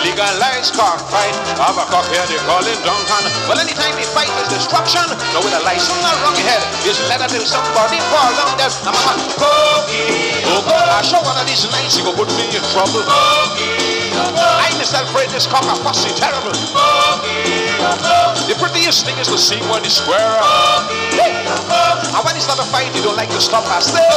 Legalize cockfight. Have a cock here, they call it downtown. Well, anytime they fight is destruction. Now with a license around your head, it's letter till somebody fall down there. Now mama, I show one of these nights, you go put me in trouble. I myself afraid this cock a fussy terrible. The prettiest thing is to see when he's square up. And when he start a fight, he don't like to stop us there.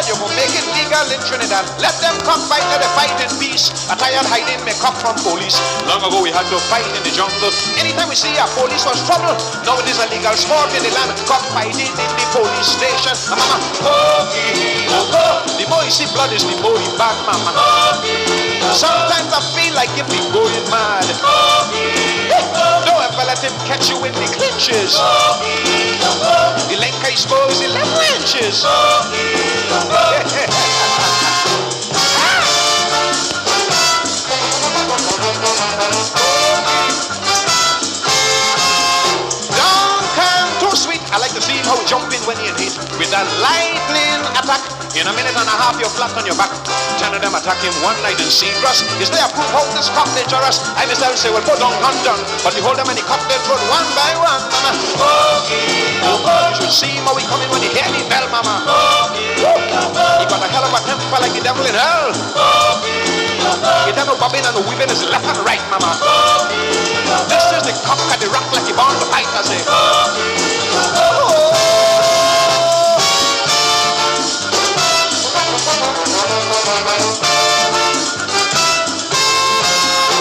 You will make it legal in Trinidad. Let them come fight, let them fight in peace. A tired hiding may come from police. Long ago we had to fight in the jungle. Anytime we see a police was trouble. Now it is a legal sport in the land. Come fighting in the police station. Mama, the more you see blood is the more you bad, mama. Sometimes I feel like if we going mad. Don't ever let him catch you in the clinches. The length I suppose 11 inches. Don't come too sweet. I like to see how jumping when you hit with a lightning attack. In a minute and a half, you're flat on your back. 10 of them attack him one night in Seagrass. Is there a proof how this cock dangerous? I myself say, well, put down undone. But you hold them and he cut their throat one by one, mama. You should see how he coming when he hear the bell, mama. He got a hell of a temper like the devil in hell. He tell no bobbing and the weaving is left and right, mama. This is the cock at the rock like he born to fight, I say.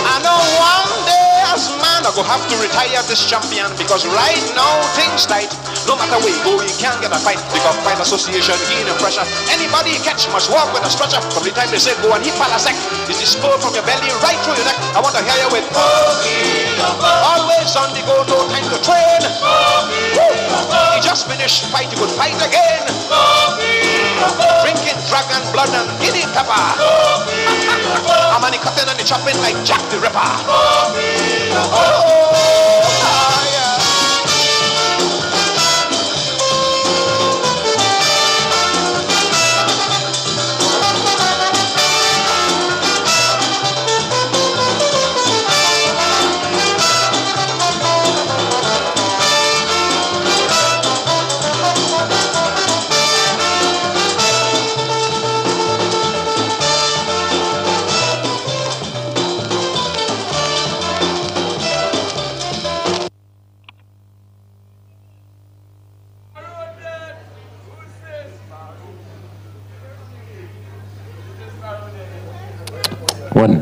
I know one day as man I go have to retire this champion because right now things tight. No matter where you go, you can't get a fight. Because fight association, gain and pressure. Anybody you catch must walk with a stretcher. From the time they say go and he fall a sec. Is the spur from your belly right through your neck. I want to hear you with always on the go, no time to train. You just finished fight, you could fight again. Drinking dragon blood and guinea pepper. I'm only cutting and chopping like Jack the Ripper.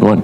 One.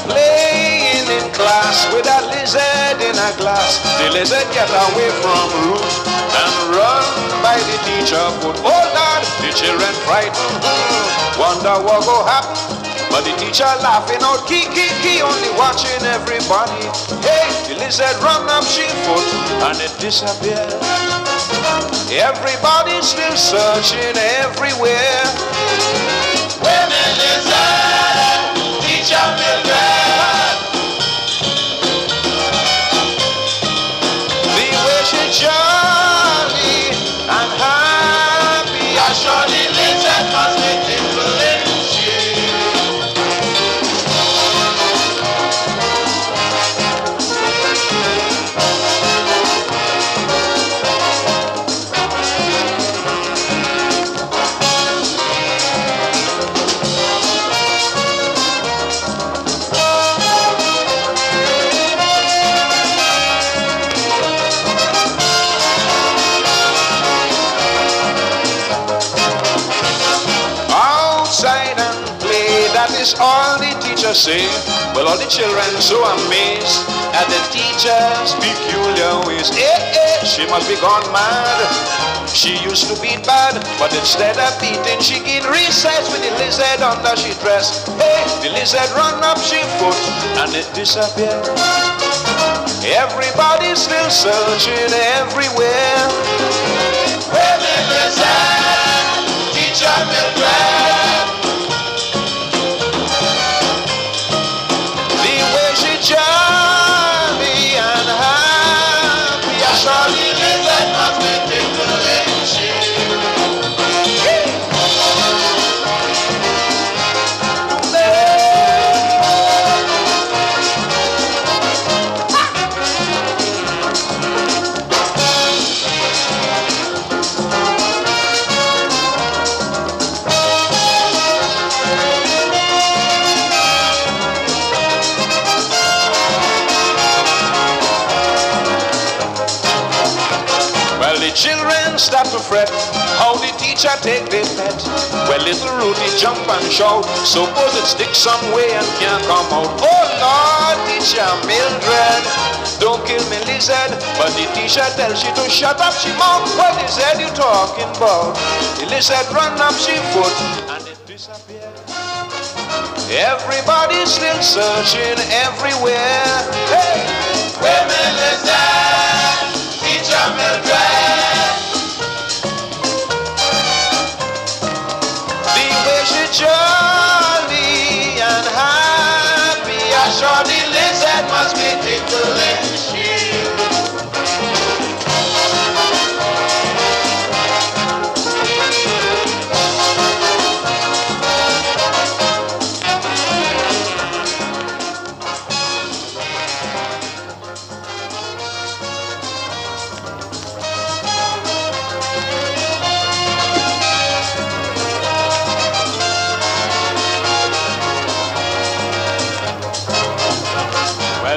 Playing in class with a lizard in a glass. The lizard get away from root and run by the teacher. Put oh God, the children frightened. Wonder what go happen. But the teacher laughing out, key, only watching everybody. Hey, the lizard run up she foot and it disappeared. Everybody's still searching everywhere. When the lizard, teacher children, the way she jolly and happy, I sure the lizard must be influential. Yes, all the teachers say, well, all the children so amazed at the teacher's peculiar ways. She must be gone mad. She used to beat bad, but instead of beating, she gained recess with the lizard under she dress. Hey, the lizard run up she foot and it disappeared. Everybody's still searching everywhere. Where the lizard, teacher Mildred. The way she jolly and happy, I saw the lizard must be tickling she. Children start to fret, how the teacher take their pet. Well, little Rudy jump and shout, suppose it sticks some way and can't come out. Oh Lord, teacher Mildred, don't kill me lizard. But the teacher tells she to shut up she mouth. What lizard you talking about? The lizard run up she foot and it disappeared. Everybody's still searching everywhere. Hey, where me lizard, teacher Mildred. Jolly and happy, I saw the lizard must be tickling she.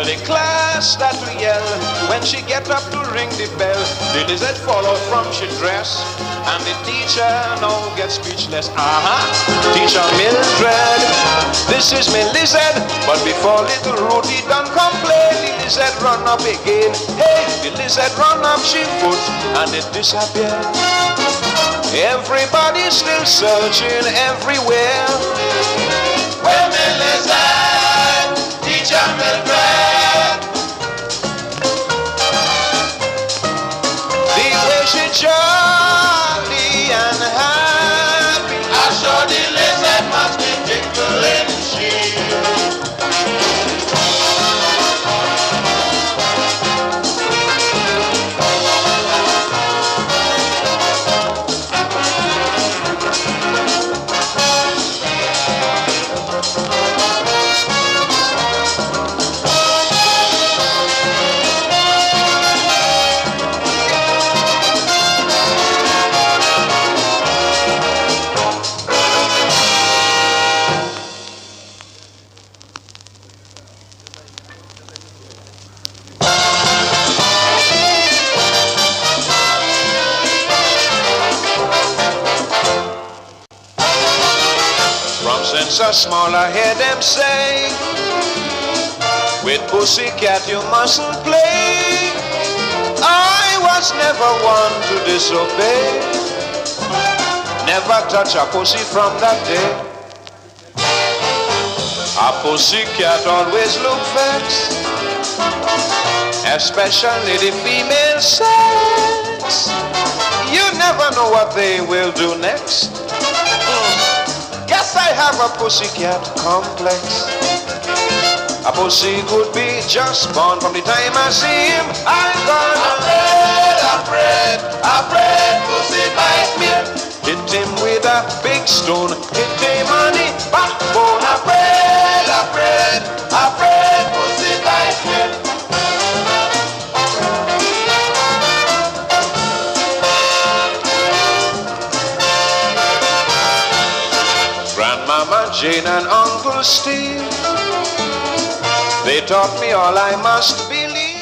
The class start to yell when she get up to ring the bell. The lizard fall out from she dress and the teacher now gets speechless. Teacher Mildred, this is me lizard. But before little Rudy done complain, the lizard run up again. Hey, the lizard run up she foot and it disappeared. Everybody's still searching everywhere. Where me lizard, teacher Mildred. Jolly and happy, I saw the lizard must be tickling she. Since a small I hear them say, with pussycat you mustn't play. I was never one to disobey, never touch a pussy from that day. A pussycat always look vexed, especially the female sex. You never know what they will do next. Guess I have a pussycat complex. A pussy could be just born from the time I see him. I'm gonna afraid, pussy bite me. Hit him with a big stone, hit him on the backbone. Afraid, pussy bite me. Grandmama Jane and Uncle Steve, they taught me all I must believe.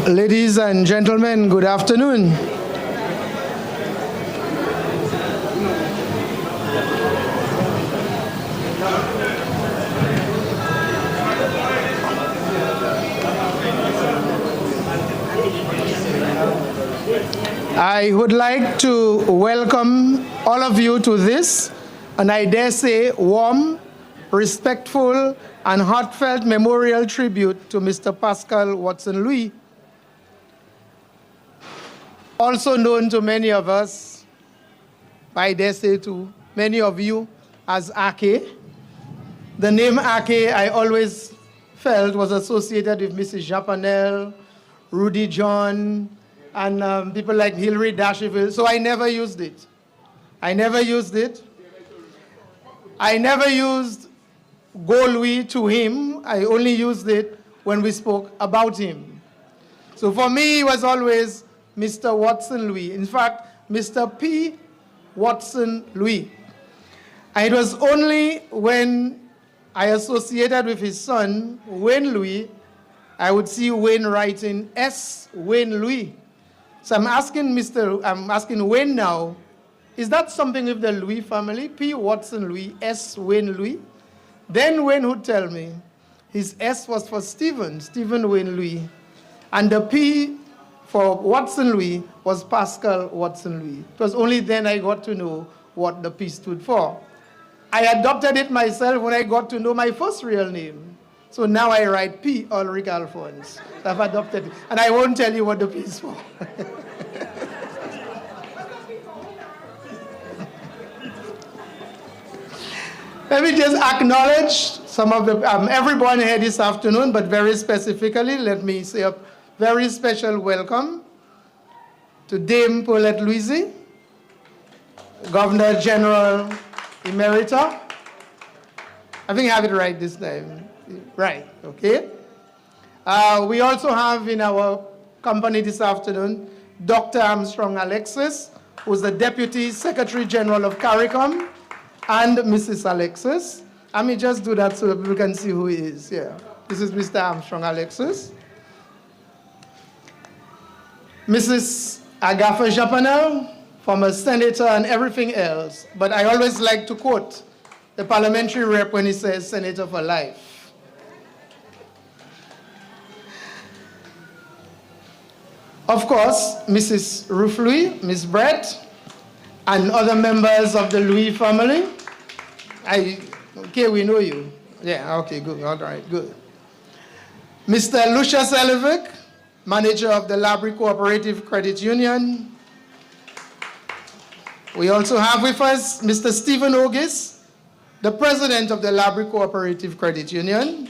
Ladies and gentlemen, good afternoon. I would like to welcome all of you to this, and I dare say, warm, respectful, and heartfelt memorial tribute to Mr. Pascal Watson-Louis, also known to many of us, I dare say to many of you, as Ake. The name Ake I always felt was associated with Mrs. Japanel, Rudy John, and people like Hilary Dasheville, so I never used it. I never used Go Louis to him. I only used it when we spoke about him. So for me, he was always Mr. Watson-Louis. In fact, Mr. P. Watson-Louis. And it was only when I associated with his son, Wayne Louis, I would see Wayne writing S. Wayne Louis. So I'm asking Wayne now, is that something with the Louis family? P. Watson-Louis, S. Wayne Louis? Then Wayne would tell me his S was for Stephen Wayne Louis. And the P for Watson-Louis was Pascal Watson-Louis. It was only then I got to know what the P stood for. I adopted it myself when I got to know my first real name. So now I write P. Ulrich Alphonse. I've adopted it. And I won't tell you what the P is for. Let me just acknowledge some of the, everyone here this afternoon, but very specifically, let me say a very special welcome to Dame Paulette Louisy, Governor General Emerita. I think I have it right this time. Right, okay. We also have in our company this afternoon, Dr. Armstrong Alexis, who's the Deputy Secretary General of CARICOM, and Mrs. Alexis. Let me just do that so that people can see who he is. Yeah, this is Mr. Armstrong Alexis. Mrs. Agatha Japanel, former senator and everything else, but I always like to quote the parliamentary rep when he says senator for life. Of course, Mrs. Ruth Louis, Miss Brett, and other members of the Louis family. Okay, we know you. Yeah, okay, good, all right, good. Mr. Lucius Elevic, manager of the Laborie Cooperative Credit Union. We also have with us Mr. Stephen Ogis, the president of the Laborie Cooperative Credit Union.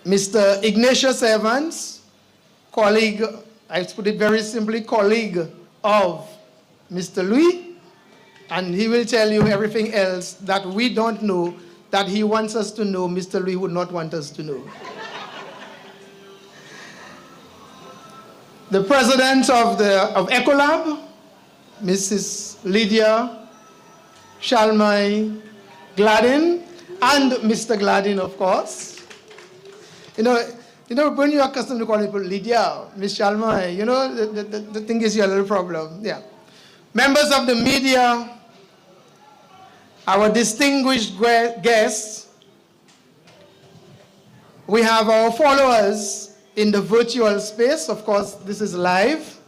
Mr. Ignatius Evans, colleague, I put it very simply, colleague of Mr. Louis, and he will tell you everything else that we don't know, that he wants us to know, Mr. Louis would not want us to know. The president of Ecolab, Mrs. Lydia Shalmai Gladden, and Mr. Gladden, of course. You know, when you're accustomed to calling people Lydia, Miss Shalmai, you know, the thing is your little problem. Yeah. Members of the media, our distinguished guests, we have our followers in the virtual space. Of course, this is live.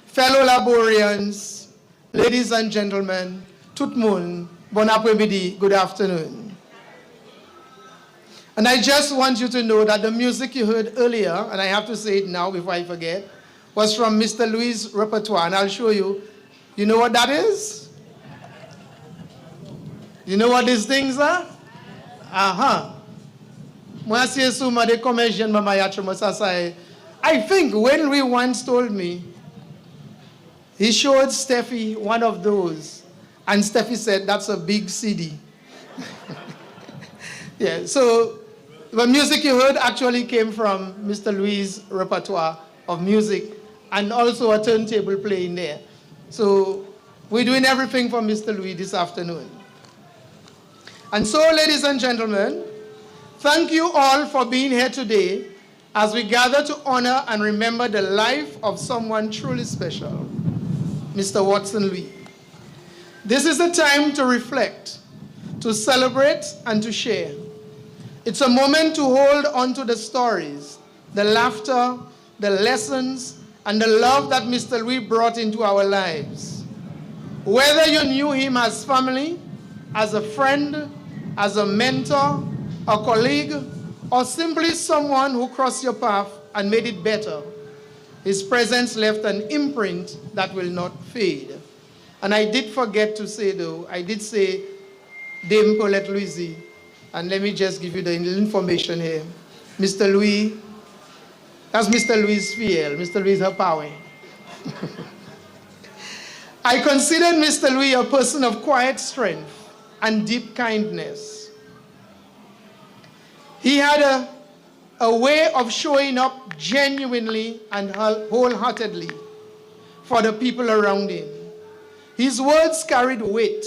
Fellow Laborians, ladies and gentlemen, tout moun, bon après-midi, good afternoon. And I just want you to know that the music you heard earlier, and I have to say it now before I forget, was from Mr. Louis' repertoire, and I'll show you. You know what that is? You know what these things are? I think when Louis once told me, he showed Steffi one of those, and Steffi said, that's a big CD. Yeah, so the music you heard actually came from Mr. Louis' repertoire of music, and also a turntable playing there. So we're doing everything for Mr. Louis this afternoon. And so, ladies and gentlemen, thank you all for being here today as we gather to honor and remember the life of someone truly special, Mr. Watson Lee. This is a time to reflect, to celebrate, and to share. It's a moment to hold on to the stories, the laughter, the lessons, and the love that Mr. Lee brought into our lives. Whether you knew him as family, as a friend, as a mentor, a colleague, or simply someone who crossed your path and made it better, his presence left an imprint that will not fade. And I did forget to say, though, I did say Dame Paulette Louisy, and let me just give you the information here. Mr. Louis, that's Mr. Louis Fiel. Mr. Louis her power. I considered Mr. Louis a person of quiet strength and deep kindness. He had a way of showing up genuinely and wholeheartedly for the people around him. His words carried weight,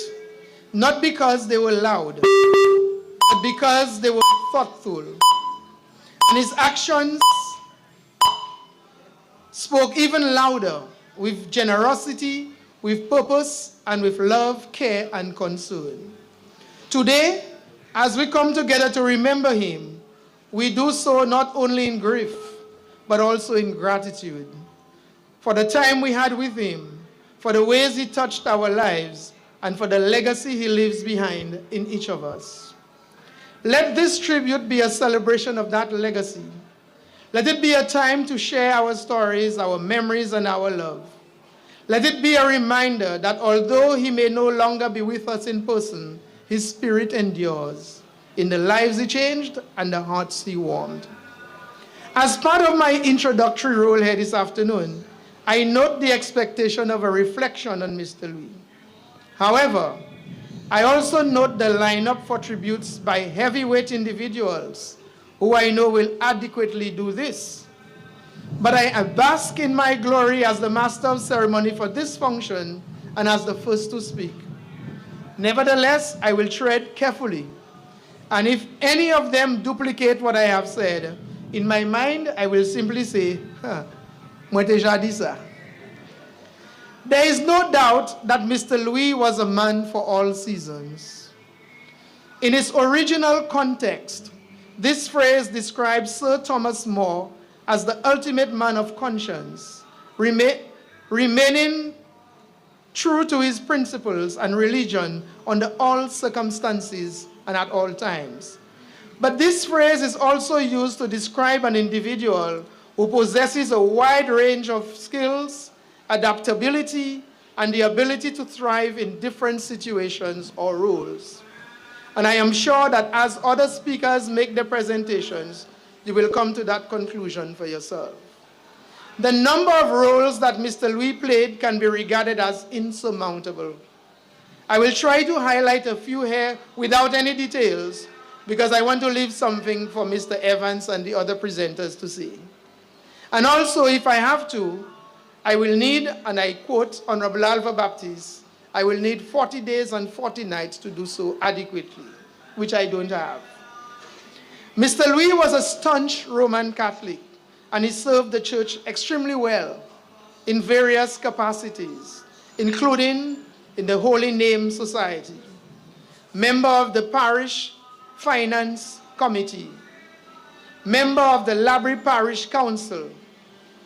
not because they were loud, but because they were thoughtful. And his actions spoke even louder, with generosity, with purpose, and with love, care, and concern. Today, as we come together to remember him, we do so not only in grief, but also in gratitude for the time we had with him, for the ways he touched our lives, and for the legacy he leaves behind in each of us. Let this tribute be a celebration of that legacy. Let it be a time to share our stories, our memories, and our love. Let it be a reminder that although he may no longer be with us in person, his spirit endures in the lives he changed and the hearts he warmed. As part of my introductory role here this afternoon, I note the expectation of a reflection on Mr. Louis. However, I also note the lineup for tributes by heavyweight individuals who I know will adequately do this. But I bask in my glory as the master of ceremony for this function and as the first to speak. Nevertheless, I will tread carefully. And if any of them duplicate what I have said, in my mind, I will simply say, moi déjà dit ça. There is no doubt that Mr. Louis was a man for all seasons. In its original context, this phrase describes Sir Thomas More as the ultimate man of conscience, remaining true to his principles and religion under all circumstances and at all times. But this phrase is also used to describe an individual who possesses a wide range of skills, adaptability, and the ability to thrive in different situations or roles. And I am sure that as other speakers make their presentations, you will come to that conclusion for yourself. The number of roles that Mr. Louis played can be regarded as insurmountable. I will try to highlight a few here without any details because I want to leave something for Mr. Evans and the other presenters to see. And also, if I have to, I will need, and I quote Honorable Alva Baptiste, I will need 40 days and 40 nights to do so adequately, which I don't have. Mr. Louis was a staunch Roman Catholic, and he served the church extremely well in various capacities, including in the Holy Name Society, member of the Parish Finance Committee, member of the Laborie Parish Council,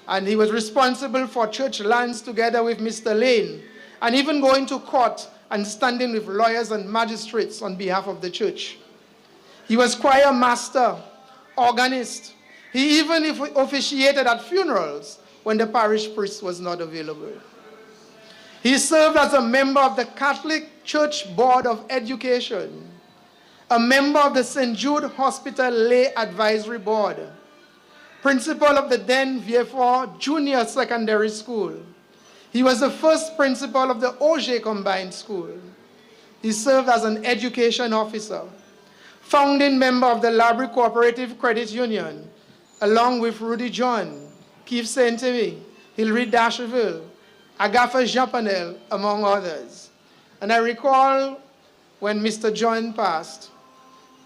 and he was responsible for church lands together with Mr. Lane, and even going to court and standing with lawyers and magistrates on behalf of the church. He was choir master, organist. He even officiated at funerals when the parish priest was not available. He served as a member of the Catholic Church Board of Education, a member of the St. Jude Hospital Lay Advisory Board, principal of the then Vieux-Fort Junior Secondary School. He was the first principal of the Auger Combined School. He served as an education officer, founding member of the Laborie Cooperative Credit Union, along with Rudy John, Keith Saint-Amy, Hilary Dasheville, Agatha Japanel, among others. And I recall when Mr. John passed,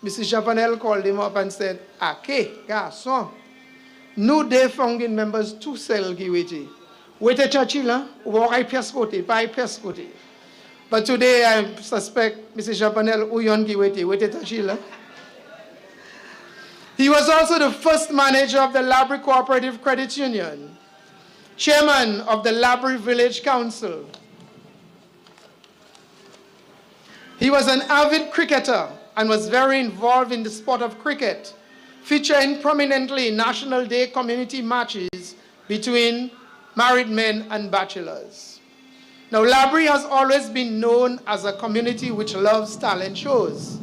Mrs. Chapanel called him up and said, "Okay, garçon, nous défendons members tout seul qui wete. Wete Chachila, ou ay pescote, pa pescote." But today I suspect Mrs. Chapanel uyon ki wete Chachila. He was also the first manager of the Laborie Cooperative Credit Union, chairman of the Laborie Village Council. He was an avid cricketer and was very involved in the sport of cricket, featuring prominently in National Day community matches between married men and bachelors. Now, Laborie has always been known as a community which loves talent shows.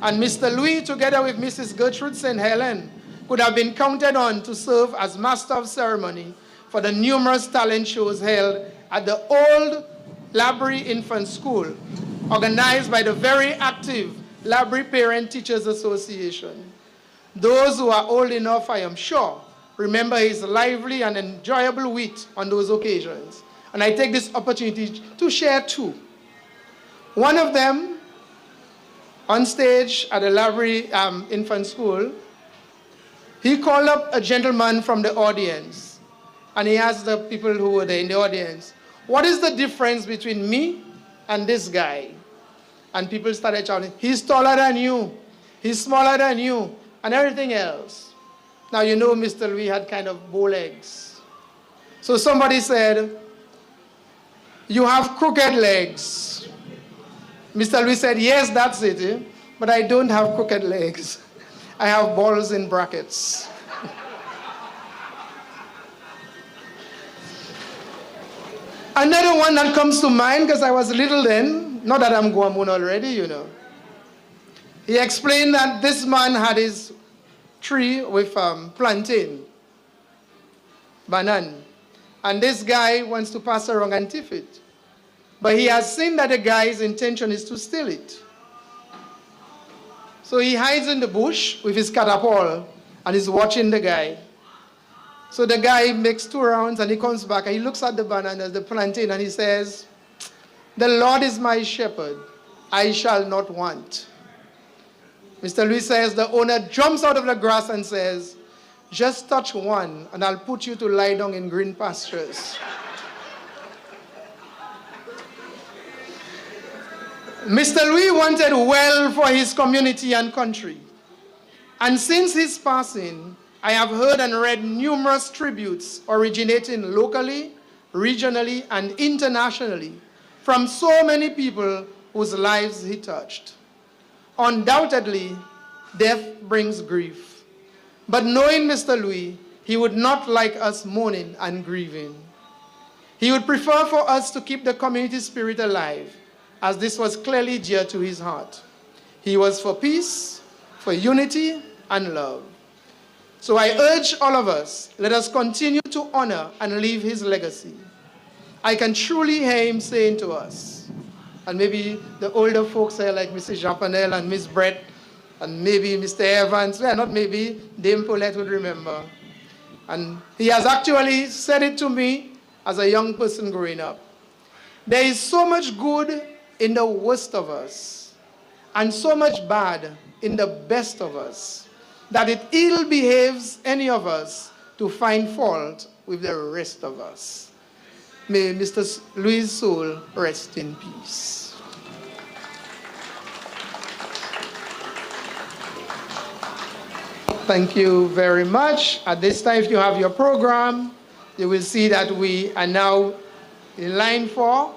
And Mr. Louis, together with Mrs. Gertrude St. Helen, could have been counted on to serve as master of ceremony for the numerous talent shows held at the old Laborie Infant School, organized by the very active Laborie Parent Teachers Association. Those who are old enough, I am sure, remember his lively and enjoyable wit on those occasions. And I take this opportunity to share two. One of them, on stage at the Laborie Infant School, he called up a gentleman from the audience, and he asked the people who were there in the audience, "What is the difference between me and this guy?" And people started shouting, "He's taller than you, he's smaller than you," and everything else. Now, you know Mr. Louis had kind of bow legs. So somebody said, "You have crooked legs." Mr. Louis said, "Yes, that's it, but I don't have crooked legs. I have balls in brackets." Another one that comes to mind, because I was little then, not that I'm Guamun already, you know. He explained that this man had his tree with plantain, banana, and this guy wants to pass around and tiff it. But he has seen that the guy's intention is to steal it. So he hides in the bush with his catapult and is watching the guy. So the guy makes 2 rounds and he comes back and he looks at the banana, the plantain, and he says, "The Lord is my shepherd, I shall not want." Mr. Louis says the owner jumps out of the grass and says, "Just touch one and I'll put you to lie down in green pastures." Mr. Louis wanted well for his community and country. And since his passing, I have heard and read numerous tributes originating locally, regionally, and internationally from so many people whose lives he touched. Undoubtedly, death brings grief. But knowing Mr. Louis, he would not like us mourning and grieving. He would prefer for us to keep the community spirit alive, as this was clearly dear to his heart. He was for peace, for unity, and love. So I urge all of us, let us continue to honor and live his legacy. I can truly hear him saying to us, and maybe the older folks here like Mrs. Chapanel and Miss Brett, and maybe Mr. Evans, well, not maybe, Dame Paulette would remember. And he has actually said it to me as a young person growing up. There is so much good in the worst of us, and so much bad in the best of us, that it ill behaves any of us to find fault with the rest of us. May Mr. Louis' soul rest in peace. Thank you very much. At this time, if you have your program, you will see that we are now in line for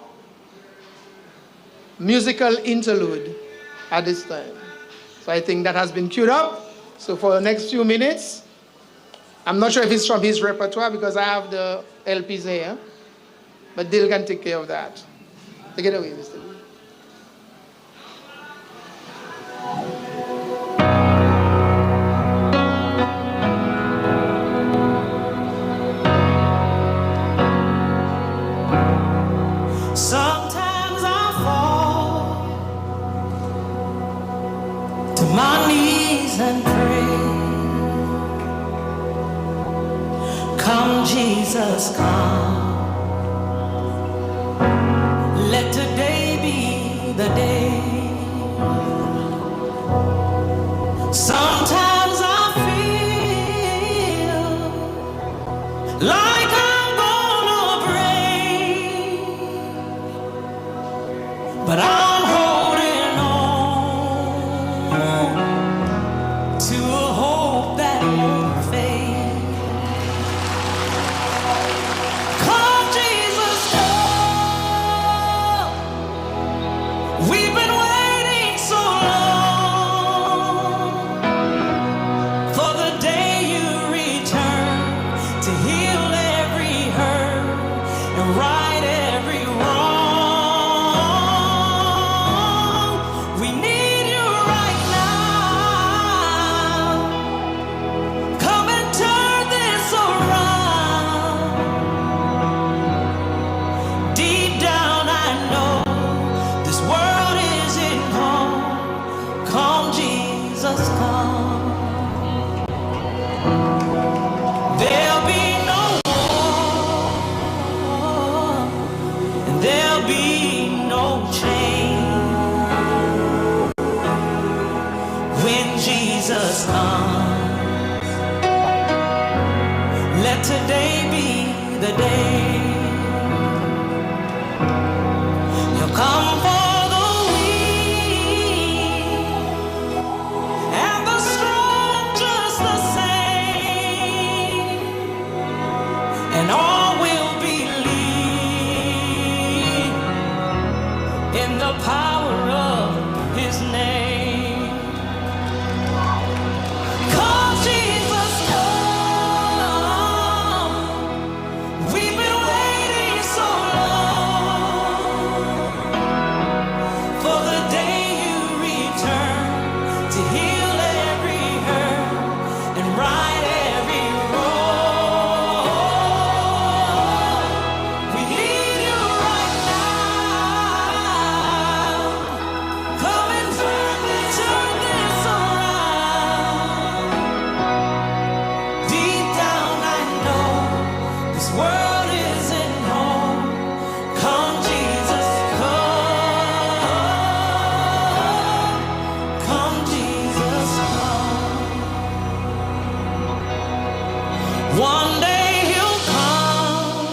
musical interlude at this time. So I think that has been queued up. So for the next few minutes, I'm not sure if it's from his repertoire because I have the LPs here, but Dil can take care of that. Take it away, Mr. Lee. Sometimes I fall to my knees and pray, "Come, Jesus, come. Let today be the day." Jesus comes, let today be the day. He'll come for the weak and the strong just the same, and all will believe in the power of his name. Come, Jesus, come. We've been waiting so long for the day you return to heal every hurt and right every wrong. We need you right now. Come and turn this around. Deep down I know this world isn't home. Come Jesus, come. Come Jesus, come. One day he'll come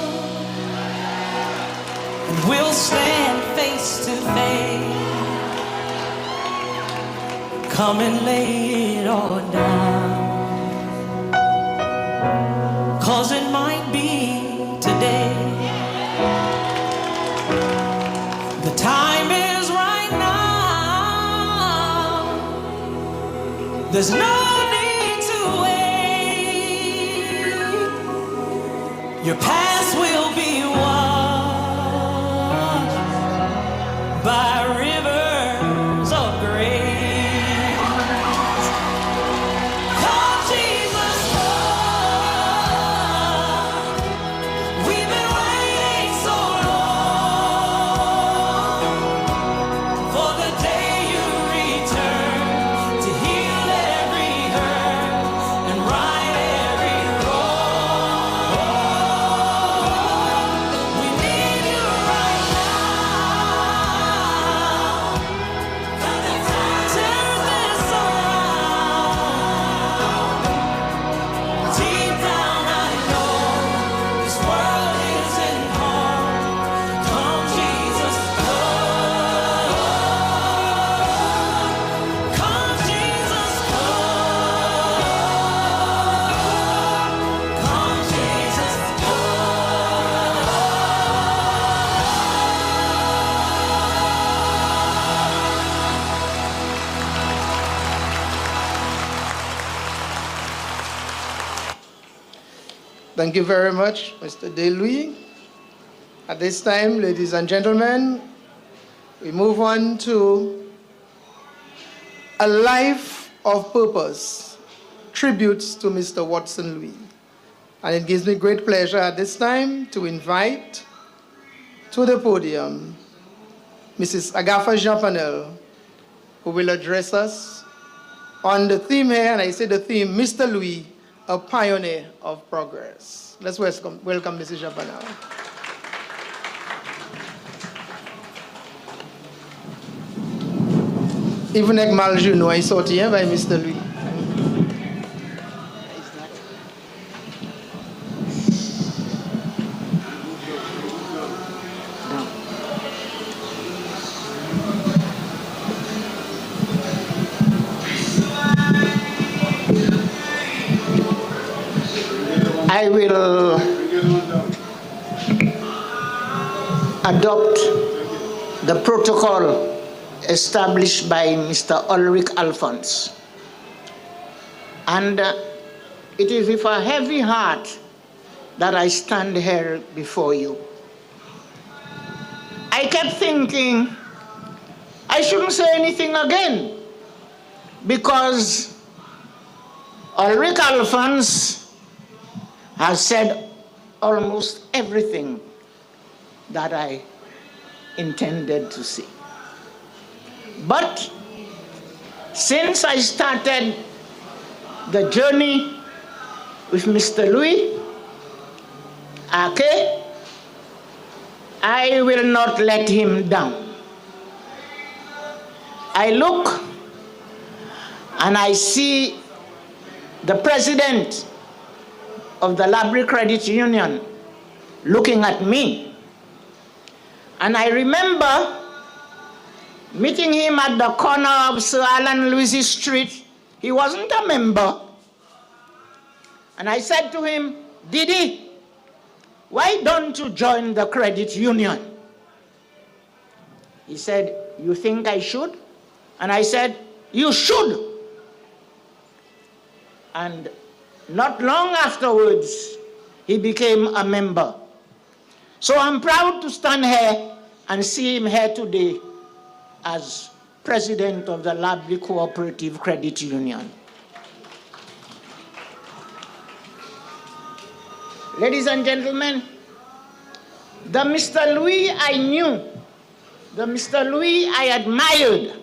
and we'll stand face to face. Come and lay it all down, 'cause it might be today. The time is right now. There's no need to wait. Your past will be washed by rivers of grace. Come, Jesus, come. We've been waiting so long for the day you return to heal every hurt and right every wrong. We need you right now. Come and turn this around. Deep down I know this world isn't home. Come Jesus, come. Come Jesus, come. Come Jesus, Thank you very much, Mr. DeLuy. At this time, ladies and gentlemen, we move on to a life of purpose, tributes to Mr. Watson Louis. And it gives me great pleasure at this time to invite to the podium Mrs. Agatha Japanel, who will address us on the theme here, and I say the theme, Mr. Louis, a pioneer of progress. Let's welcome Mrs. Japanel. Even ek malju no ay sorti by Mr. Louis. I will adopt the protocol established by Mr. Ulrich Alphonse. And it is with a heavy heart that I stand here before you. I kept thinking I shouldn't say anything again, because Ulrich Alphonse has said almost everything that I intended to say. But since I started the journey with Mr. Louis, okay, I will not let him down. I look and I see the president of the Laborie Credit Union looking at me. And I remember meeting him at the corner of Sir Alan Louis Street. He wasn't a member. And I said to him, Didi, why don't you join the credit union? He said, you think I should? And I said, you should. And not long afterwards, he became a member. So I'm proud to stand here and see him here today as president of the Laborie Cooperative Credit Union. Ladies and gentlemen, the Mr. Louis I knew, the Mr. Louis I admired,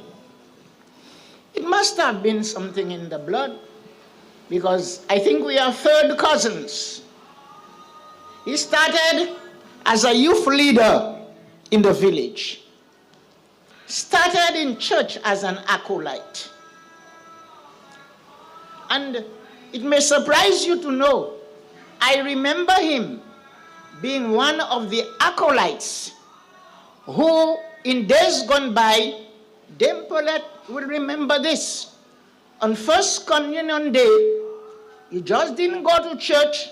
it must have been something in the blood, because I think we are third cousins. He started as a youth leader in the village, started in church as an acolyte. And it may surprise you to know, I remember him being one of the acolytes who, in days gone by, Dame Paulette will remember this. On First Communion Day, you just didn't go to church,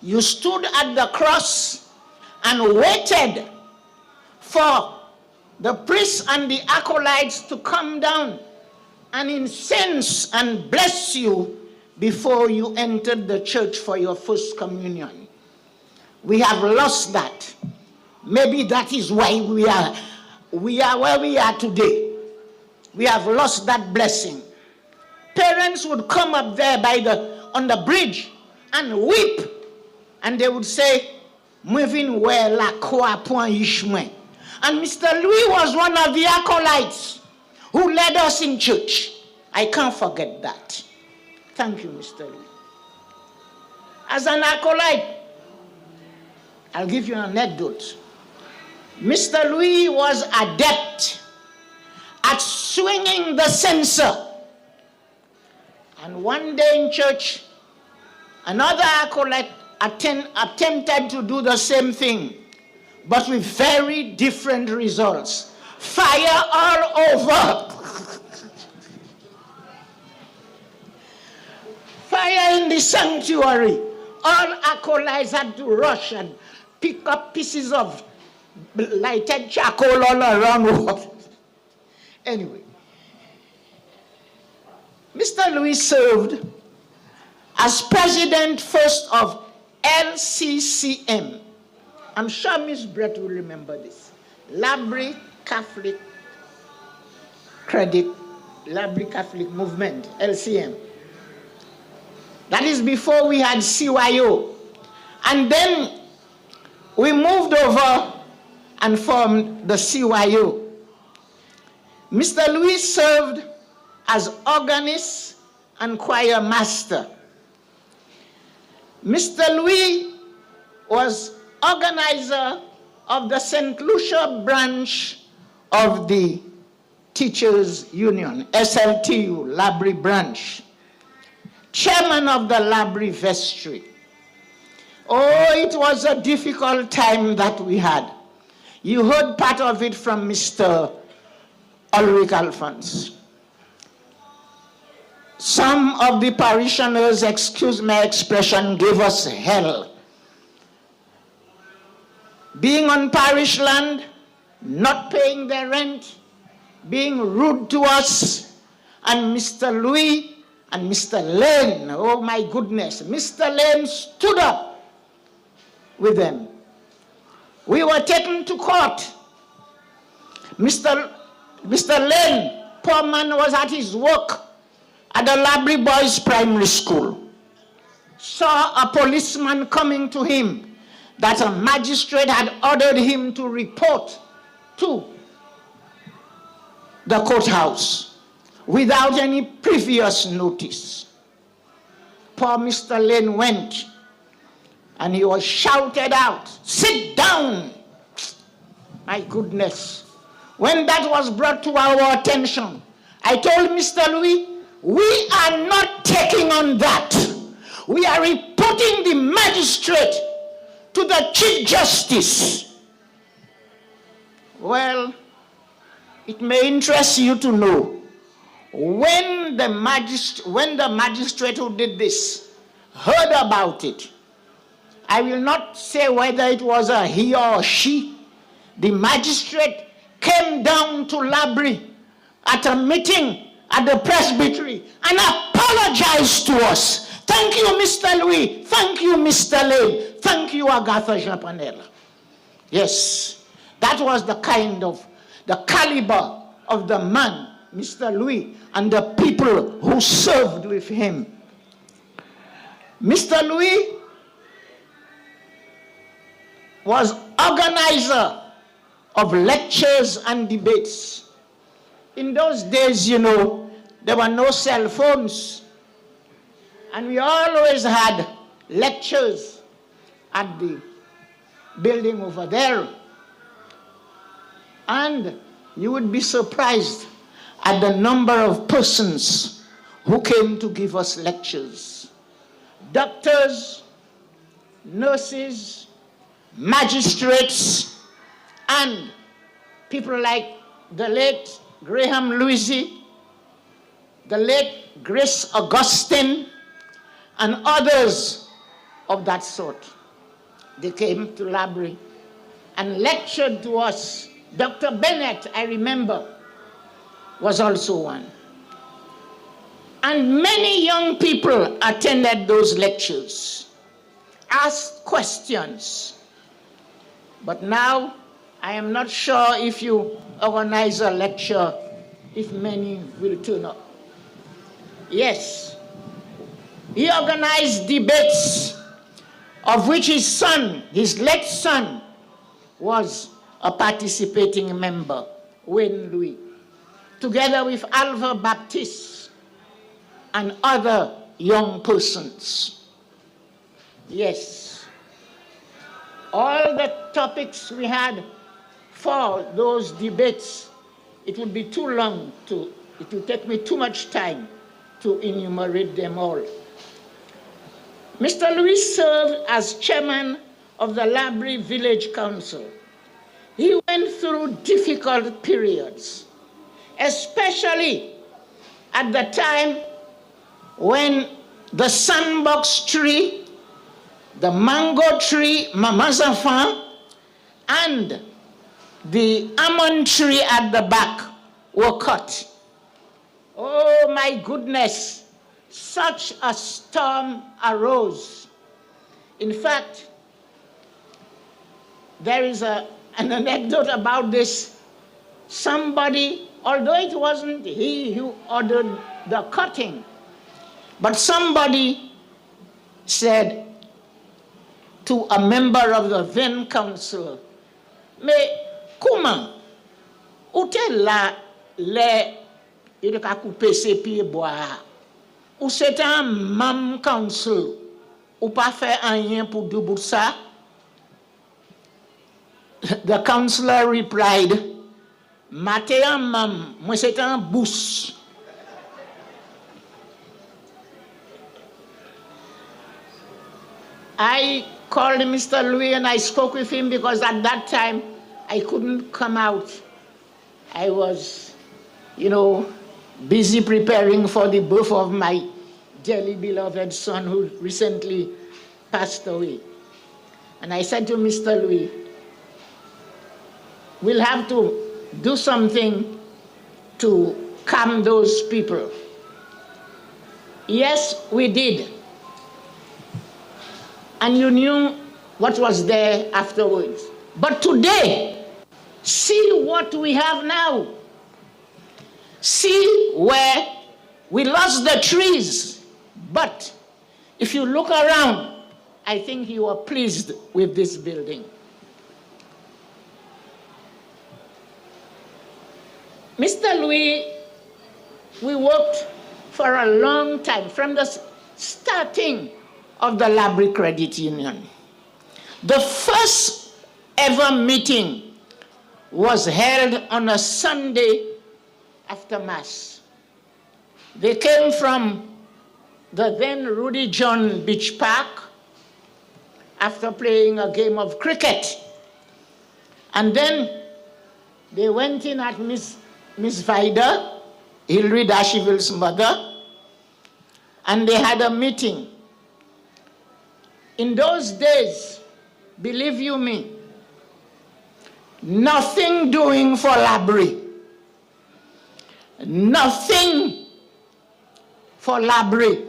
you stood at the cross and waited for the priests and the acolytes to come down and incense and bless you before you entered the church for your first communion. We have lost that. Maybe that is why we are where we are today. We have lost that blessing. Parents would come up there on the bridge and weep, and they would say, "Moving well la croix point ishmael." And Mr. Louis was one of the acolytes who led us in church. I can't forget that. Thank you, Mr. Louis. As an acolyte, I'll give you an anecdote. Mr. Louis was adept at swinging the censer. And one day in church, another acolyte attempted to do the same thing, but with very different results. Fire all over. Fire in the sanctuary. All acolytes had to rush and pick up pieces of lighted charcoal all around. Anyway, Mr. Louis served as president first of LCCM. I'm sure Miss Brett will remember this. Laborie Catholic Movement, LCM. That is before we had CYO. And then we moved over and formed the CYO. Mr. Louis served as organist and choir master. Mr. Louis was organizer of the St. Lucia branch of the Teachers Union, SLTU, Laborie branch. Chairman of the Laborie Vestry. Oh, it was a difficult time that we had. You heard part of it from Mr. Ulrich Alphonse. Some of the parishioners, excuse my expression, gave us hell. Being on parish land, not paying their rent, being rude to us, and Mr. Louis and Mr. Lane, oh my goodness, Mr. Lane stood up with them. We were taken to court. Mr. Lane, poor man, was at his work at the Laborie Boys Primary School. Saw a policeman coming to him that a magistrate had ordered him to report to the courthouse without any previous notice. Poor Mr. Lane went, and he was shouted out, "Sit down!" My goodness. When that was brought to our attention, I told Mr. Louis, We are not taking on that. We are reporting the magistrate to the Chief Justice. Well, it may interest you to know, when the magistrate who did this heard about it, I will not say whether it was a he or she, the magistrate came down to Laborie at a meeting at the presbytery and apologized to us. Thank you, Mr. Louis. Thank you, Mr. Lane. Thank you, Agatha Japanella. Yes, that was the caliber of the man, Mr. Louis, and the people who served with him. Mr. Louis was organizer of lectures and debates. In those days, you know, there were no cell phones, and we always had lectures at the building over there. And you would be surprised at the number of persons who came to give us lectures. Doctors, nurses, magistrates, and people like the late Graham Louisy, the late Grace Augustine, and others of that sort. They came to Laborie and lectured to us. Dr. Bennett, I remember, was also one. And many young people attended those lectures, asked questions. But now, I am not sure if you organize a lecture, if many will turn up. Yes, he organized debates of which his son, his late son, was a participating member, Wayne Louis, together with Alva Baptiste and other young persons. Yes, all the topics we had for those debates, it would be too long it would take me too much time to enumerate them all. Mr. Louis served as chairman of the Laborie Village Council. He went through difficult periods, especially at the time when the sandbox tree, the mango tree, Mamazafan, and the almond tree at the back were cut. Oh my goodness, such a storm arose. In fact, there is an anecdote about this. Somebody, although it wasn't he who ordered the cutting, but somebody said to a member of the then council, "Mais comment ou te la le il a coupé ses pieds bois ou c'est un membre council ou pas fait rien pour double ça?" The counselor replied, "Mate un mam, moi c'est un bous." I called Mr. Louis and I spoke with him because at that time I couldn't come out. I was, busy preparing for the birth of my dearly beloved son who recently passed away. And I said to Mr. Louis, we'll have to do something to calm those people. Yes, we did. And you knew what was there afterwards. But today, see what we have now. See where we lost the trees. But if you look around, I think you are pleased with this building. Mr. Louis, we worked for a long time, from the starting of the Laborie Credit Union. The first ever meeting was held on a Sunday after Mass. They came from the then Rudy John Beach Park after playing a game of cricket. And then they went in at Miss Vida, Hilary Dasheville's mother, and they had a meeting. In those days, believe you me, nothing doing for Laborie. Nothing for Laborie.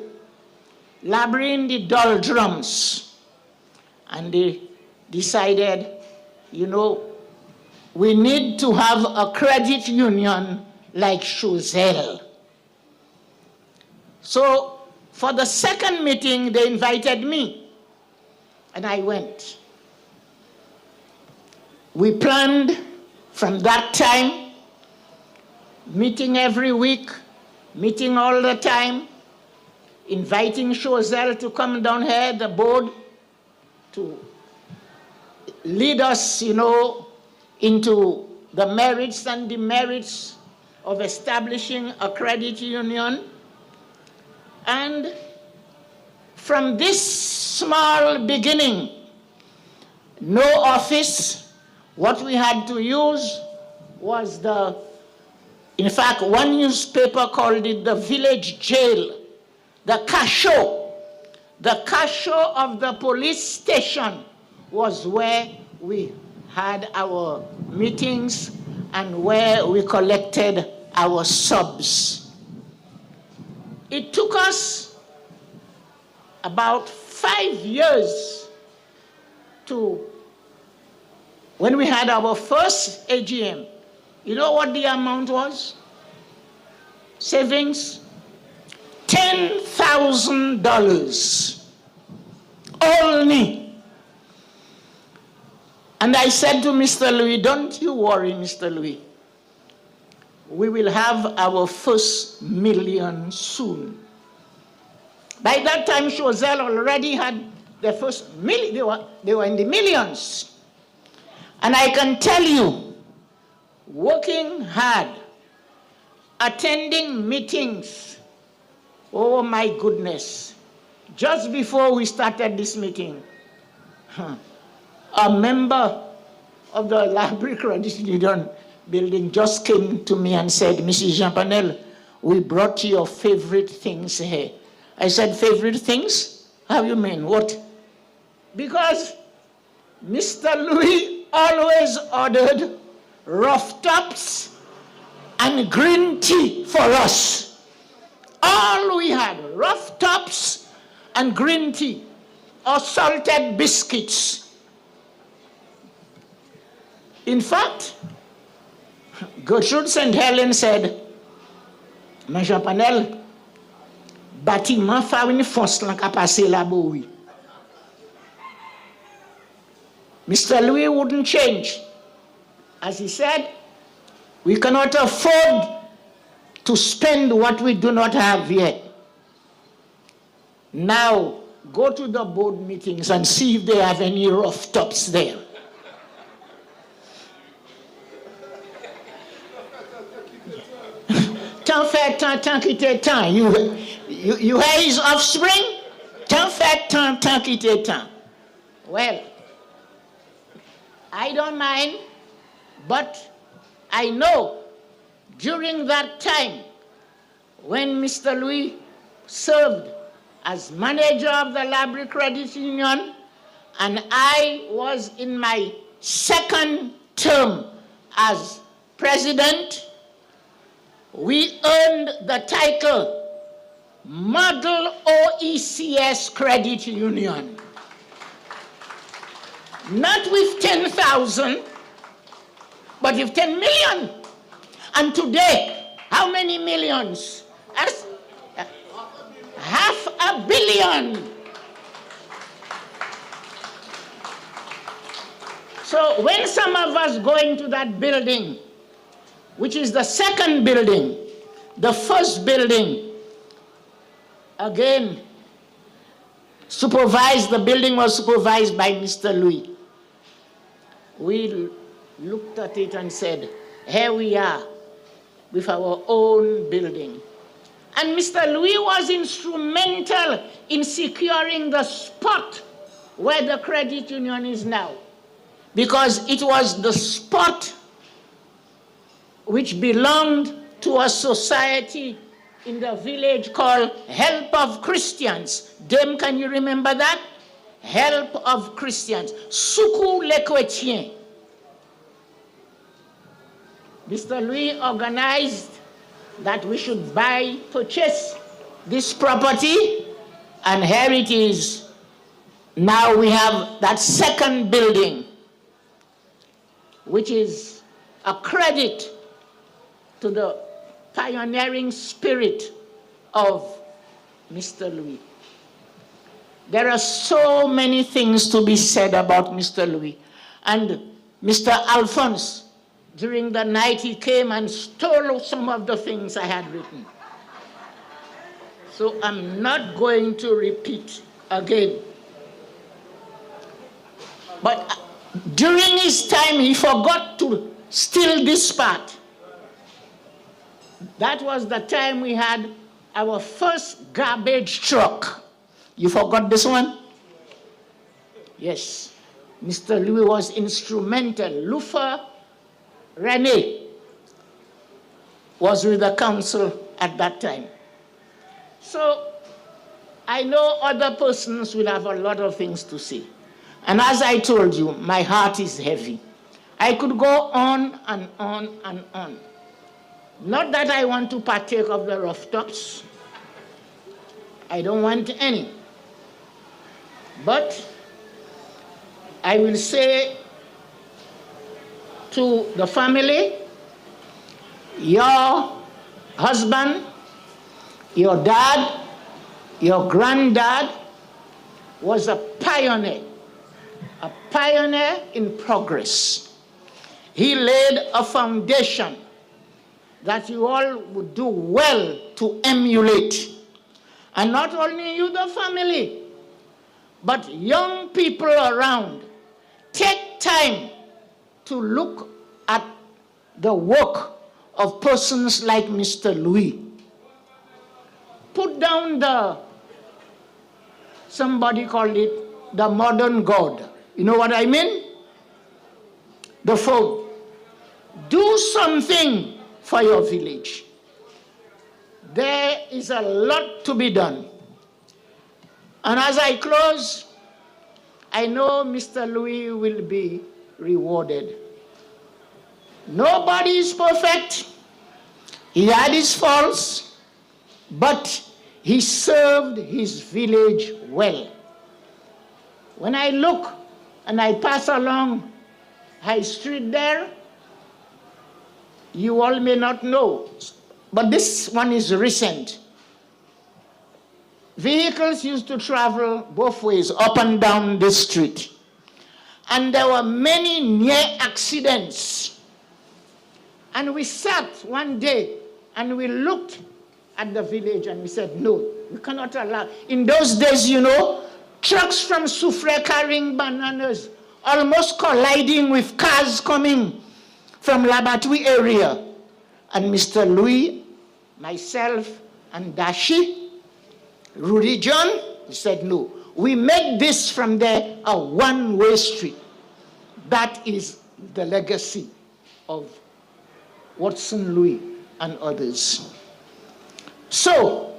Laborie in the doldrums. And they decided, you know, we need to have a credit union like Choiseul. So for the second meeting, they invited me, and I went. We planned from that time, meeting every week, meeting all the time, inviting Choiseul to come down here, the board, to lead us, you know, into the merits and demerits of establishing a credit union. And from this small beginning, no office, what we had to use was in fact, one newspaper called it the village jail, the cachot. The cachot of the police station was where we had our meetings and where we collected our subs. It took us about 5 years when we had our first AGM. You know what the amount was? Savings? $10,000 only. And I said to Mr. Louis, don't you worry, Mr. Louis. We will have our first million soon. By that time, Choiseul already had their first million. They were in the millions. And I can tell you, working hard, attending meetings, oh my goodness. Just before we started this meeting, a member of the Laborie Credit Union building just came to me and said, Mrs. Jean-Panel, we brought your favorite things here. I said, favorite things? How you mean? What? Because Mr. Louis always ordered rough tops and green tea for us. All we had, rough tops and green tea, or salted biscuits. In fact, Gertrude St. Helen said, "Ma Jean-Panel, bâtiment fa une force lan ka passe la boui." Mr. Louis wouldn't change. As he said, we cannot afford to spend what we do not have yet. Now, go to the board meetings and see if they have any rough tops there. Tant fait tant quitter tant. You hear his offspring? Tant fait tant quitter tant. Well, I don't mind, but I know during that time when Mr. Louis served as manager of the Laborie Credit Union and I was in my second term as president, we earned the title Model OECS Credit Union. Not with 10,000, but with 10 million. And today, how many millions? That's $500 million. So when some of us go into that building, which is the second building, the first building, again, the building was supervised by Mr. Louis. We looked at it and said, here we are with our own building. And Mr. Louis was instrumental in securing the spot where the credit union is now, because it was the spot which belonged to a society in the village called Help of Christians. Dem, can you remember that? Help of Christians. Secours les Chrétiens. Mr. Louis organized that we should purchase this property, and here it is. Now we have that second building, which is a credit to the pioneering spirit of Mr. Louis. There are so many things to be said about Mr. Louis. And Mr. Alphonse, during the night, he came and stole some of the things I had written. So I'm not going to repeat again. But during his time, he forgot to steal this part. That was the time we had our first garbage truck. You forgot this one? Yes. Mr. Louis was instrumental. Lufa Rene was with the council at that time. So I know other persons will have a lot of things to say. And as I told you, my heart is heavy. I could go on and on and on. Not that I want to partake of the rough talks. I don't want any. But I will say to the family, your husband, your dad, your granddad was a pioneer in progress. He laid a foundation that you all would do well to emulate. And not only you, the family, but young people around. Take time to look at the work of persons like Mr. Louis. Put down somebody called it the modern God. You know what I mean? The phone. Do something for your village. There is a lot to be done. And as I close, I know Mr. Louis will be rewarded. Nobody is perfect. He had his faults, but he served his village well. When I look and I pass along High Street there, you all may not know, but this one is recent. Vehicles used to travel both ways, up and down this street. And there were many near accidents. And we sat one day and we looked at the village and we said, no, we cannot allow. In those days, you know, trucks from Soufrière carrying bananas, almost colliding with cars coming from Laborie area. And Mr. Louis, myself, and Dashi, Rudy John, he said, no, we make this from there a one-way street. That is the legacy of Watson Louis and others. So,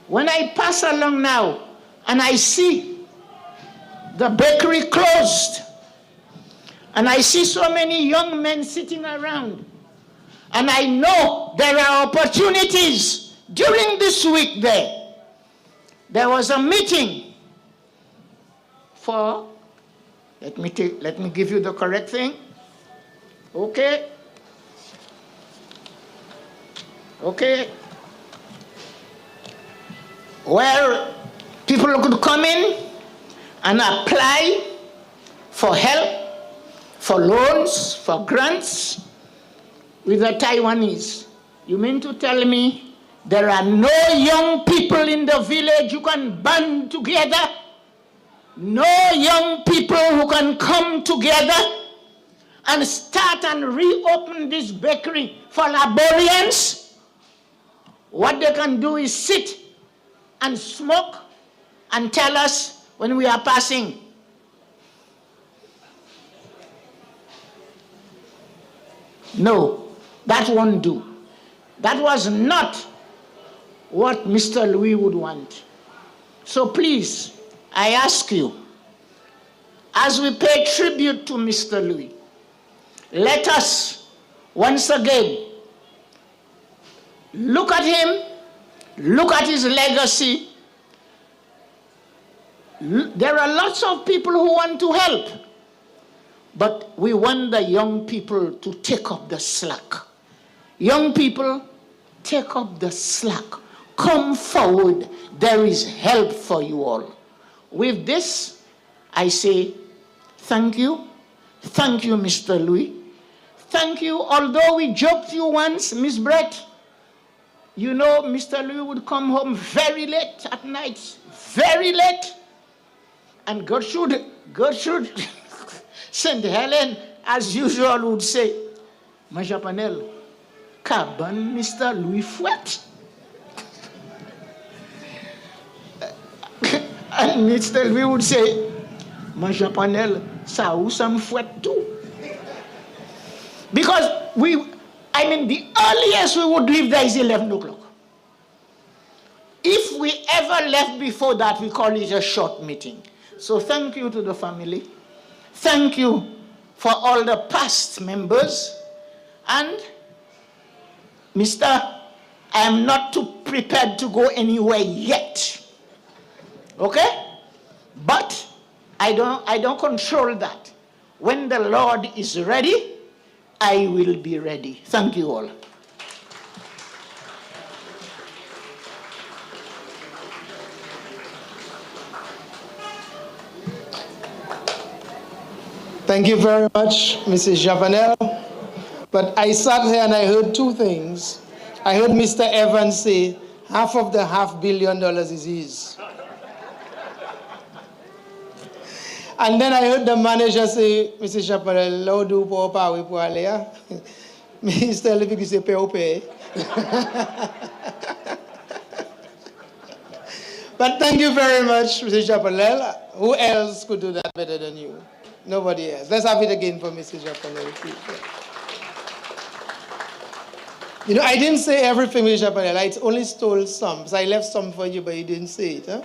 when I pass along now and I see the bakery closed, and I see so many young men sitting around, and I know there are opportunities during this week there. There was a meeting for, let me give you the correct thing. Okay. Where people could come in and apply for help, for loans, for grants with the Taiwanese. You mean to tell me there are no young people in the village who can band together? No young people who can come together and start and reopen this bakery for Laborians? What they can do is sit and smoke and tell us when we are passing. No, that won't do. That was not what Mr. Louis would want. So please, I ask you, as we pay tribute to Mr. Louis, let us once again look at him, look at his legacy. There are lots of people who want to help, but we want the young people to take up the slack. Young people, take up the slack. Come forward. There is help for you all. With this, I say thank you. Thank you, Mr. Louis. Thank you. Although we joked you once, Miss Brett, you know Mr. Louis would come home very late at night. Very late. And Gertrude St. Helen, as usual, would say, Ma Japanel, Kaban Mr. Louis Fouet. And Mr. Louis would say, Ma Japanel, ça ou ça me fouette tout. Because the earliest we would leave there is 11 o'clock. If we ever left before that, we call it a short meeting. So thank you to the family. Thank you for all the past members. And Mr., I am not too prepared to go anywhere yet. Okay? But I don't control that. When the Lord is ready, I will be ready. Thank you all. Thank you very much, Mrs. Javanel. But I sat here and I heard two things. I heard Mr. Evans say, half of the $500 million is his. And then I heard the manager say, Mrs. Javanel, how do you pay for Alea? Mr. Levy say, pay. But thank you very much, Mrs. Javanel. Who else could do that better than you? Nobody else. Let's have it again for Mrs. Japanel, please. You know, I didn't say everything, Mrs. Japanel. I only stole some. So I left some for you, but you didn't say it. Huh?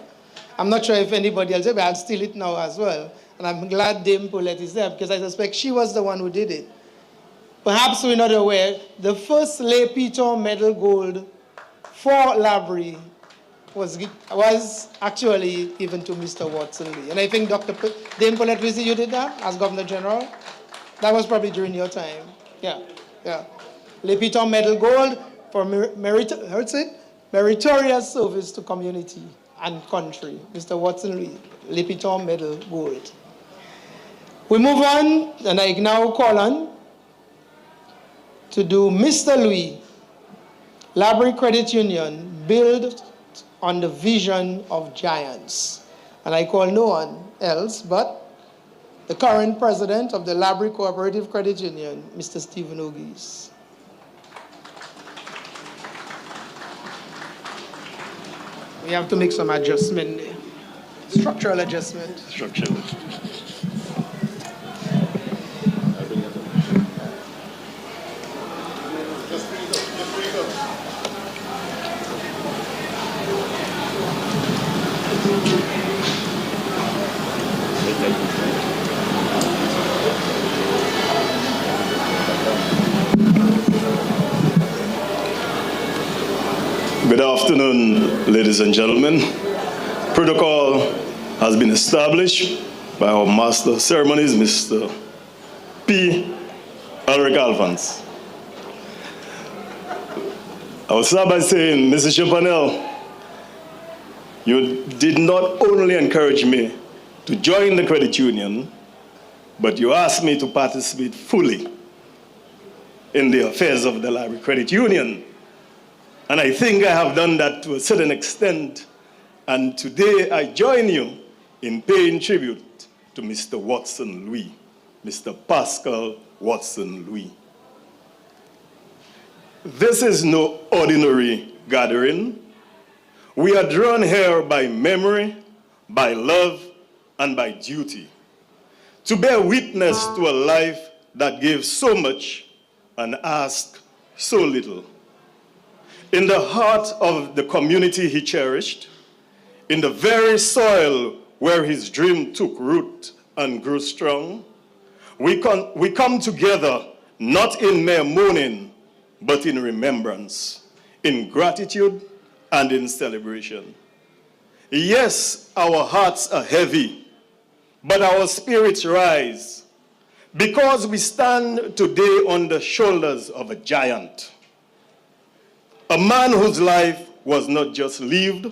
I'm not sure if anybody else did, but I'll steal it now as well. And I'm glad Dame Paulette is there because I suspect she was the one who did it. Perhaps we're not aware, the first Le Piton medal gold for Laborie was actually given to Mr. Watson Lee. And I think Dame Paulette, you did that as Governor General? That was probably during your time. Yeah. Le Piton Medal Gold for meritorious service to community and country. Mr. Watson Lee, Le Piton Medal Gold. We move on, and I now call on to do Mr. Louis, Laborie Credit Union, build on the vision of giants. And I call no one else but the current president of the Laborie Cooperative Credit Union, Mr. Stephen Ogis. We have to make some adjustment there. Structural adjustment. Structural. Good afternoon, ladies and gentlemen. Protocol has been established by our Master of Ceremonies, Mr. P. Ulrich Alphonse. I will start by saying, Mrs. Chapanel, you did not only encourage me to join the credit union, but you asked me to participate fully in the affairs of the Laborie Credit Union. And I think I have done that to a certain extent. And today I join you in paying tribute to Mr. Watson Louis, Mr. Pascal Watson Louis. This is no ordinary gathering, we are drawn here by memory, by love, and by duty, to bear witness to a life that gave so much and asked so little. In the heart of the community he cherished, in the very soil where his dream took root and grew strong, we come together not in mere mourning, but in remembrance, in gratitude, and in celebration. Yes, our hearts are heavy, but our spirits rise, because we stand today on the shoulders of a giant, a man whose life was not just lived,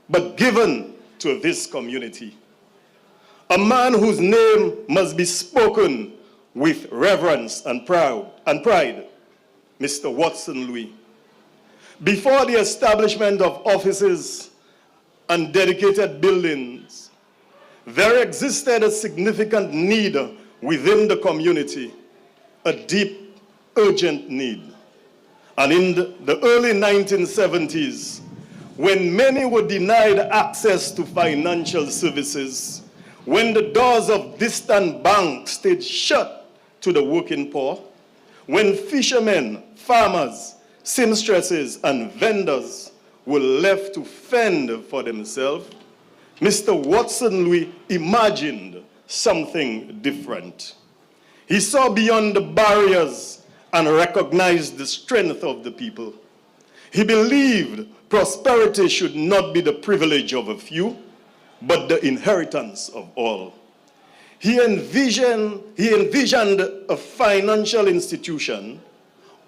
but given to this community. A man whose name must be spoken with reverence and pride, Mr. Watson Louis. Before the establishment of offices and dedicated buildings, there existed a significant need within the community, a deep, urgent need. And in the early 1970s, when many were denied access to financial services, when the doors of distant banks stayed shut to the working poor, when fishermen, farmers, seamstresses, and vendors were left to fend for themselves, Mr. Watson Louis imagined something different. He saw beyond the barriers and recognized the strength of the people. He believed prosperity should not be the privilege of a few, but the inheritance of all. He envisioned a financial institution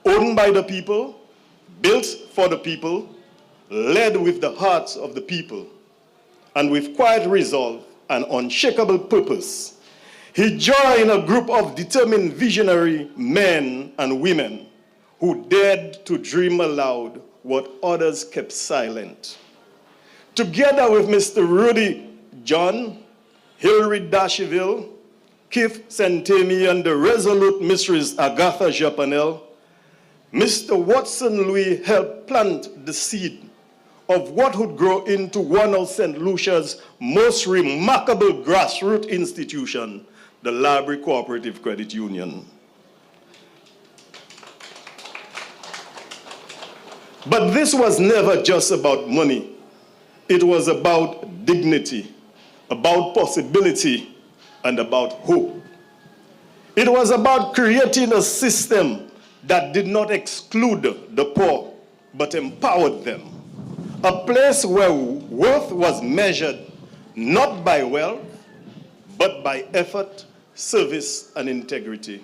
owned by the people, built for the people, led with the hearts of the people, and with quiet resolve and unshakable purpose. He joined a group of determined visionary men and women who dared to dream aloud what others kept silent. Together with Mr. Rudy John, Hilary Dasheville, Keith Santemi, and the resolute Mrs. Agatha Japanel, Mr. Watson Louis helped plant the seed of what would grow into one of St. Lucia's most remarkable grassroots institution, the Laborie Cooperative Credit Union. But this was never just about money. It was about dignity, about possibility, and about hope. It was about creating a system that did not exclude the poor, but empowered them. A place where worth was measured not by wealth, but by effort, service, and integrity.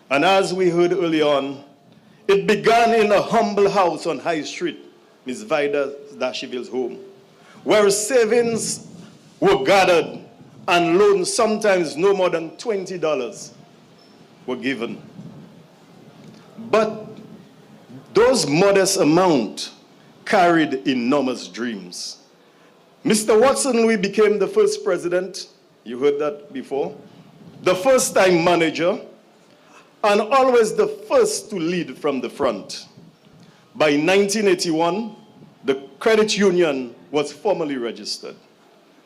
And as we heard early on, it began in a humble house on High Street, Ms. Vida Dasheville's home, where savings were gathered and loans, sometimes no more than $20, were given. But those modest amounts carried enormous dreams. Mr. Watson Louis became the first president, you heard that before, the first-time manager, and always the first to lead from the front. By 1981, the credit union was formally registered.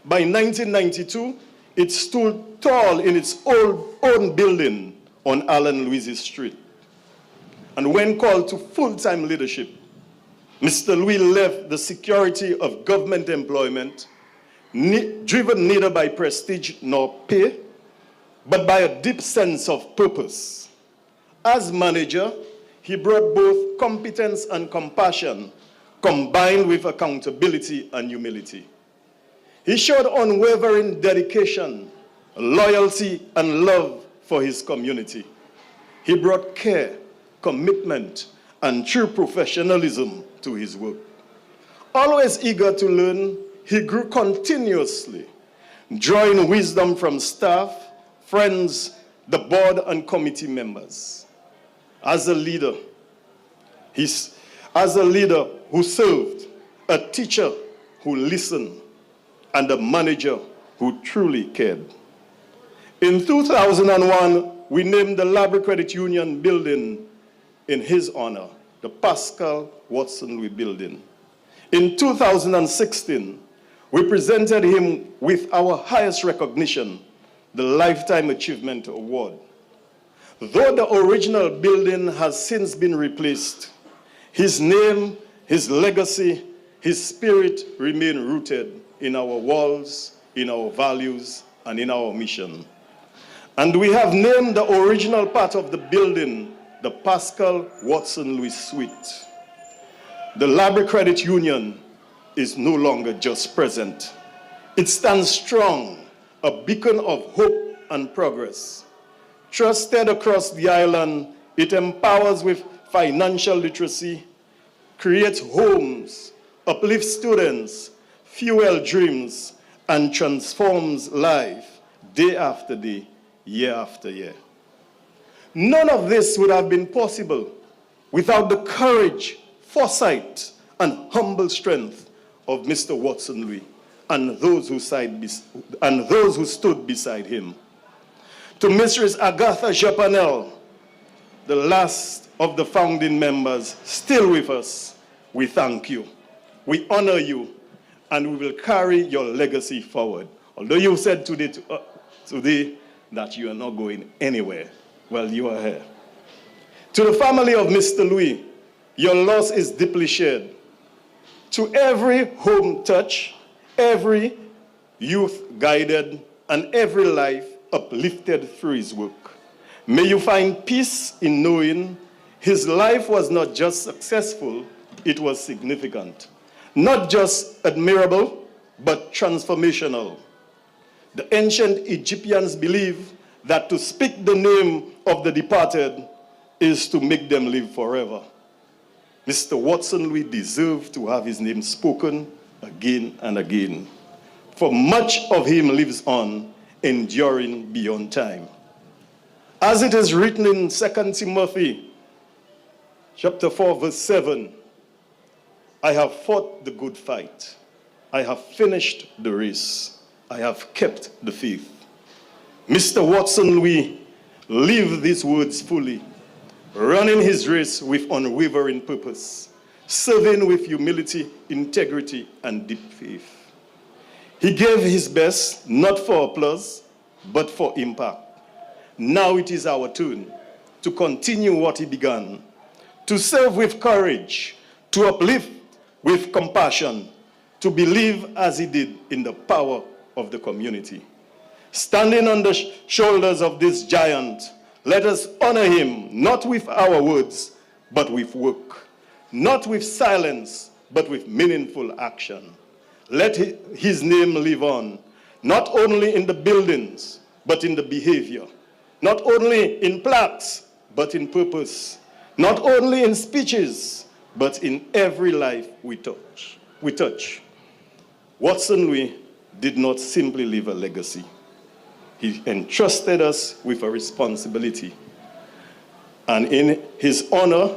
By 1992, it stood tall in its own building on Allen Louis Street. And when called to full-time leadership, Mr. Louis left the security of government employment, driven neither by prestige nor pay, but by a deep sense of purpose. As manager, he brought both competence and compassion, combined with accountability and humility. He showed unwavering dedication, loyalty, and love for his community. He brought care, commitment, and true professionalism to his work. Always eager to learn, he grew continuously, drawing wisdom from staff, friends, the board, and committee members. As a leader who served, a teacher who listened, and a manager who truly cared. In 2001, we named the Laborie Credit Union building in his honor, the Pascal Watson Louis Building. In 2016, we presented him with our highest recognition, the Lifetime Achievement Award. Though the original building has since been replaced, his name, his legacy, his spirit remain rooted in our walls, in our values, and in our mission. And we have named the original part of the building the Pascal Watson Louis Suite. The Laborie Credit Union is no longer just present. It stands strong, a beacon of hope and progress. Trusted across the island, it empowers with financial literacy, creates homes, uplifts students, fuels dreams, and transforms life day after day, year after year. None of this would have been possible without the courage, foresight, and humble strength of Mr. Watson Louis and those who stood beside him. To Mrs. Agatha Japanel, the last of the founding members, still with us, we thank you. We honor you, and we will carry your legacy forward. Although you said today that you are not going anywhere, well, you are here. To the family of Mr. Louis, your loss is deeply shared. To every home touched, every youth guided, and every life uplifted through his work, may you find peace in knowing his life was not just successful, it was significant. Not just admirable, but transformational. The ancient Egyptians believed that to speak the name of the departed is to make them live forever. Mr. Watson Louis deserved to have his name spoken again and again, for much of him lives on, enduring beyond time. As it is written in 2 Timothy chapter 4, verse 7, I have fought the good fight. I have finished the race. I have kept the faith. Mr. Watson Louis lived these words fully, running his race with unwavering purpose, serving with humility, integrity, and deep faith. He gave his best, not for applause, but for impact. Now it is our turn to continue what he began, to serve with courage, to uplift with compassion, to believe as he did in the power of the community. Standing on the shoulders of this giant, let us honor him, not with our words, but with work. Not with silence, but with meaningful action. Let his name live on, not only in the buildings, but in the behavior. Not only in plaques, but in purpose. Not only in speeches, but in every life we touch. Watson Louis did not simply leave a legacy. He entrusted us with a responsibility. And in his honor,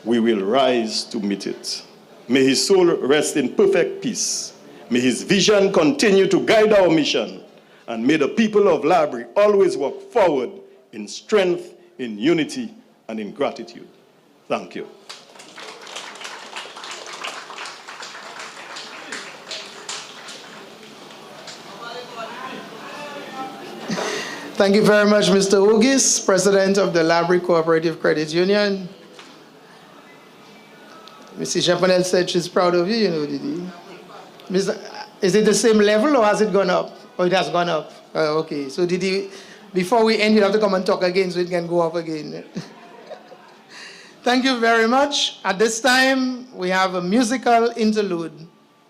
we will rise to meet it. May his soul rest in perfect peace. May his vision continue to guide our mission. And may the people of Laborie always walk forward in strength, in unity, and in gratitude. Thank you. Thank you very much, Mr. Hugis, President of the Laborie Cooperative Credit Union. Mrs. Chapanel said she's proud of you, you know, Didi. Is it the same level or has it gone up? Oh, it has gone up. Okay, so Didi, before we end, you have to come and talk again so it can go up again. Thank you very much. At this time, we have a musical interlude.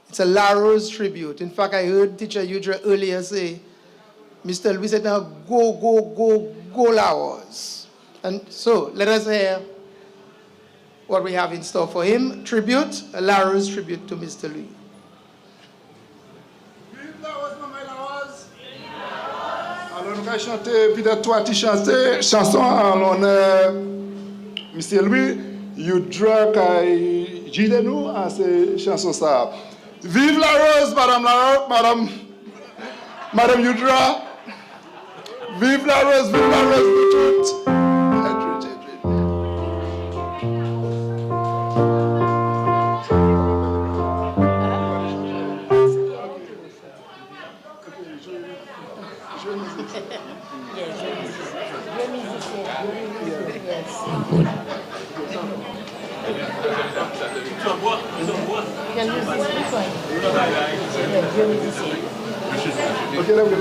It's a La Rose tribute. In fact, I heard Teacher Udra earlier say, Mr. Louis said, now go, go, go, go La Rose. And so let us hear what we have in store for him. Tribute, a La Rose tribute to Mr. Louis. Alors nous allons chanter peut-être trois petites chansons en l'honneur Mr. Louis. Udra qui guide nous à ces chansons ça. Vive la rose, Madame Udra. Vive la rose, nous toutes. Okay, let me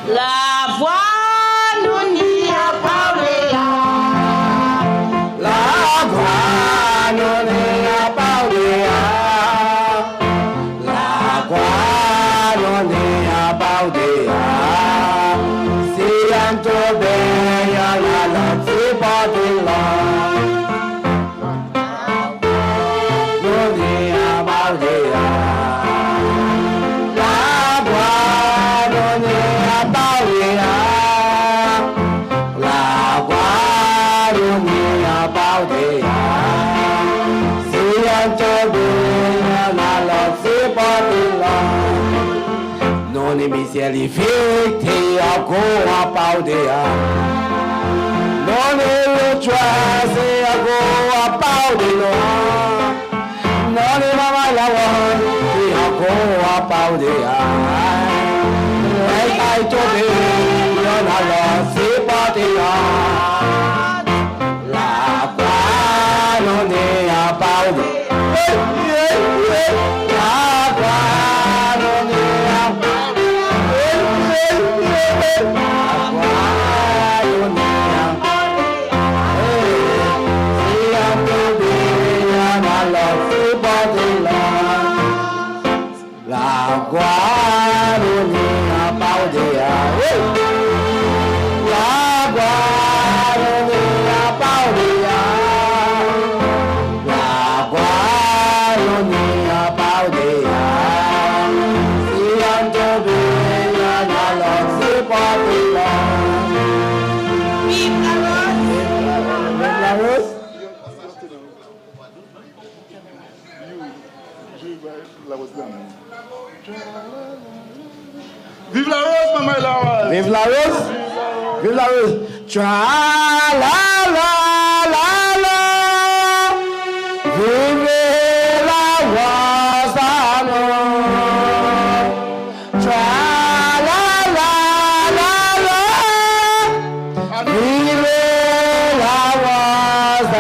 La voix nous n'y a parlé. La voix nous n'y a parlé. La voix nous n'y a parlé. Si un tombé, la langue c'est pas de là. Nous n'y a parlé. Non iniziali fitti ancora paudea. Non è lo se ancora paudino. Non è mai la voce ancora paudea. Lei dai tuoi non alla si paudea. La qua non è a paudea. La guaronia paudea. La guaronia paudea. La guaronia paudea. Si anto bella la si paudea. Vive la Rose. Vive la Rose, Maman Laurel. Vive la Rose. Vive la Rose. Tra la la la la. Vive la Rose. Tra la la la la. Vive la Rose.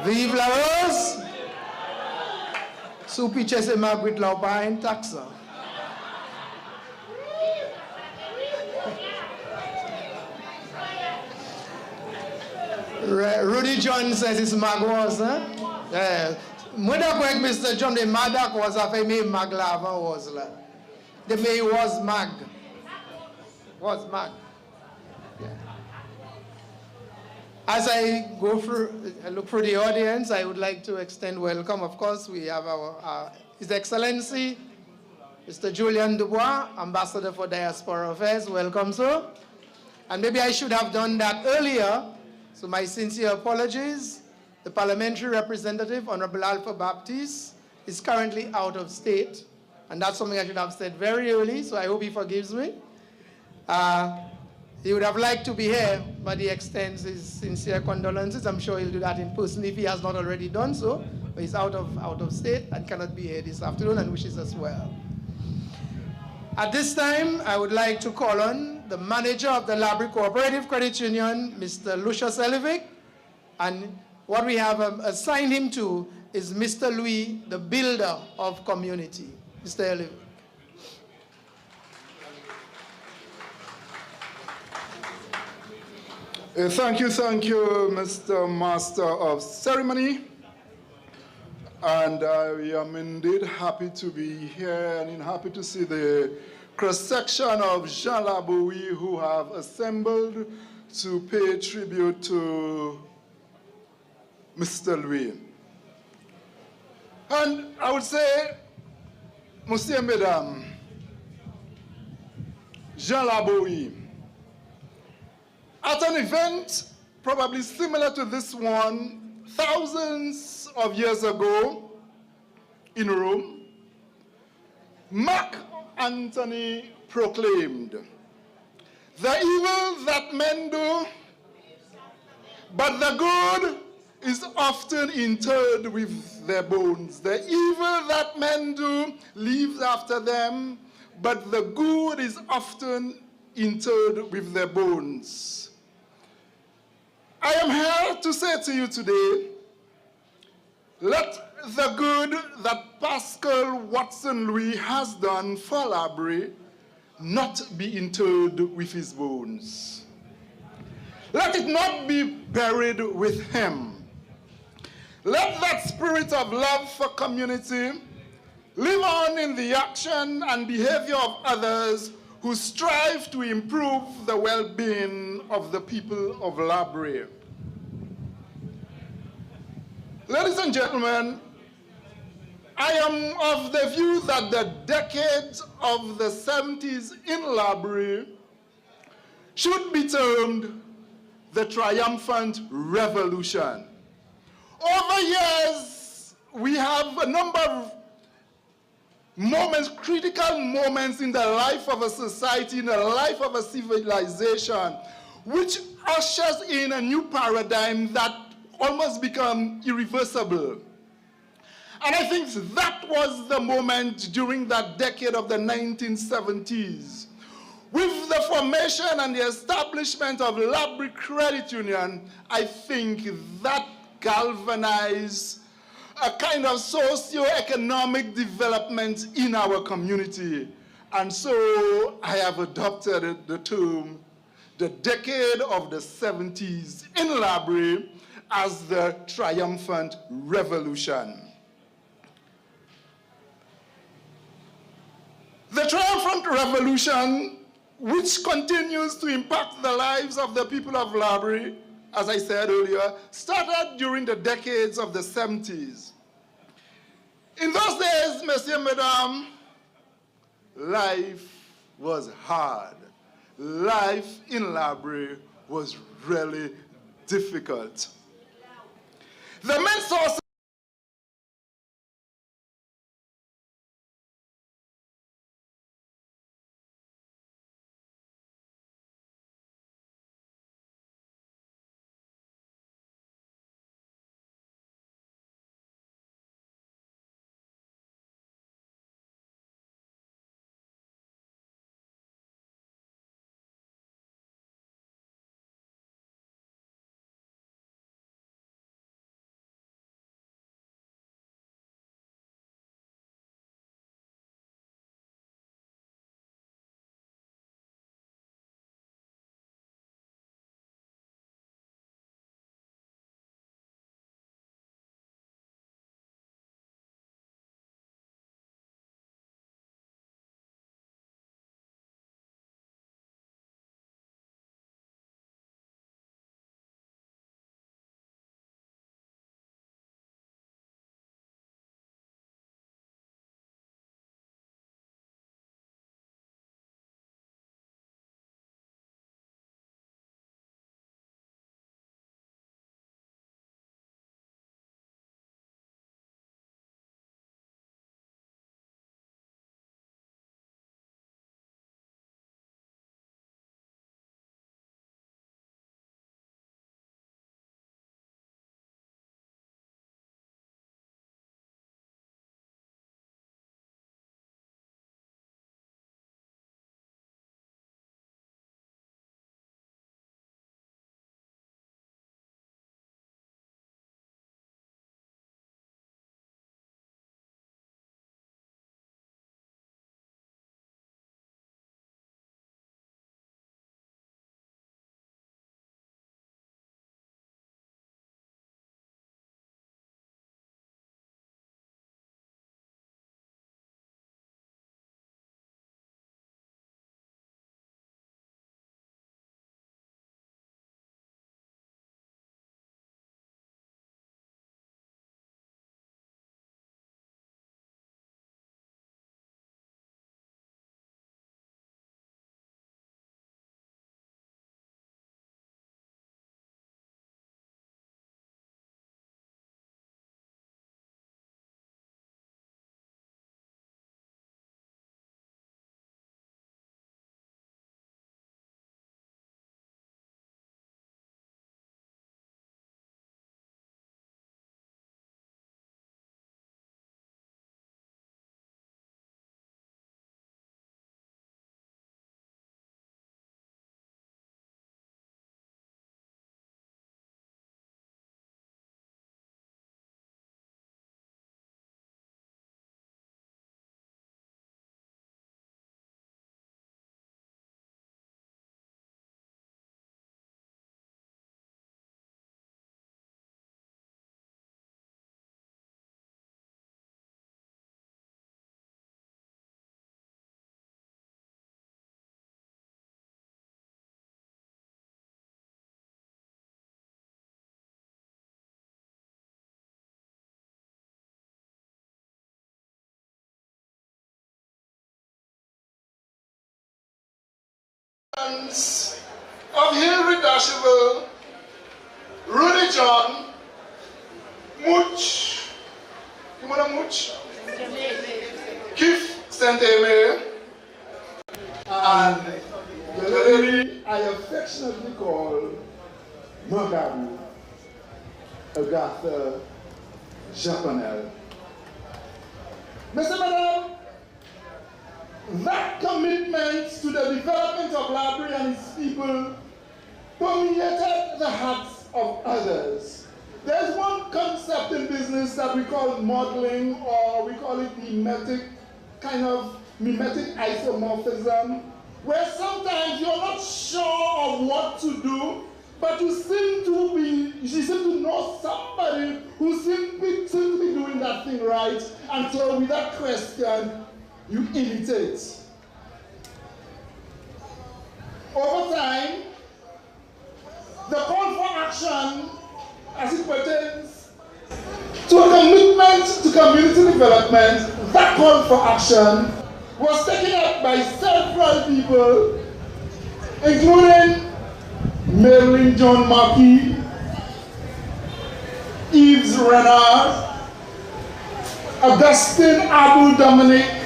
Vive la Rose! Su piche se magwit la pa en taxa. Rudy John says it's Magwas, huh? Mwen da kwek Mr. John, the madak was a fe me mag la avan was la. The me was mag. Was mag. As I go through, look through the audience, I would like to extend welcome. Of course, we have our His Excellency, Mr. Julian Dubois, Ambassador for Diaspora Affairs. Welcome, sir. And maybe I should have done that earlier, so my sincere apologies. The parliamentary representative, Honorable Alpha Baptiste, is currently out of state, and that's something I should have said very early, so I hope he forgives me. He would have liked to be here, but he extends his sincere condolences. I'm sure he'll do that in person if he has not already done so. But he's out of state and cannot be here this afternoon and wishes us well. At this time, I would like to call on the manager of the Laborie Cooperative Credit Union, Mr. Lucius Elivic, and what we have assigned him to is Mr. Louis, the builder of community. Mr. Elivic. Thank you, Mr. Master of Ceremony. And I am indeed happy to be here and happy to see the cross-section of Jean Laborie who have assembled to pay tribute to Mr. Louis. And I would say, Monsieur et Mesdames, Jean Laborie, at an event probably similar to this one, thousands of years ago in Rome, Mark Antony proclaimed, "The evil that men do, but the good is often interred with their bones. The evil that men do leaves after them, but the good is often interred with their bones." I am here to say to you today, let the good that Pascal Watson Louis has done for Laborie not be interred with his bones. Let it not be buried with him. Let that spirit of love for community live on in the action and behavior of others who strive to improve the well-being of the people of Laborie. Ladies and gentlemen, I am of the view that the decades of the 70s in Laborie should be termed the triumphant revolution. Over years, we have a number of moments, critical moments in the life of a society, in the life of a civilization, which ushers in a new paradigm that almost become irreversible. And I think that was the moment during that decade of the 1970s. With the formation and the establishment of Laborie Credit Union, I think that galvanized a kind of socio-economic development in our community. And so I have adopted the term, the decade of the 70s in Laborie, as the triumphant revolution. The triumphant revolution, which continues to impact the lives of the people of Laborie, as I said earlier, started during the decades of the 70s. In those days, Monsieur, Madame, life was hard. Life in Laborie was really difficult. The main source Of Hilary Dasheville, Rudy John, Mooch, Keith St-Aimé, and the lady I affectionately call Magabu, Agatha Japanel. Mr. Madam, that commitment to the development of Laborie and its people permeated the hearts of others. There's one concept in business that we call modeling, or we call it mimetic isomorphism, where sometimes you're not sure of what to do, but you seem to know somebody who seems to be doing that thing right, and so without question, you imitate. Over time, the call for action as it pertains to a commitment to community development, that call for action was taken up by several people, including Marilyn John Markey, Yves Renard, Augustine Abu Dominic,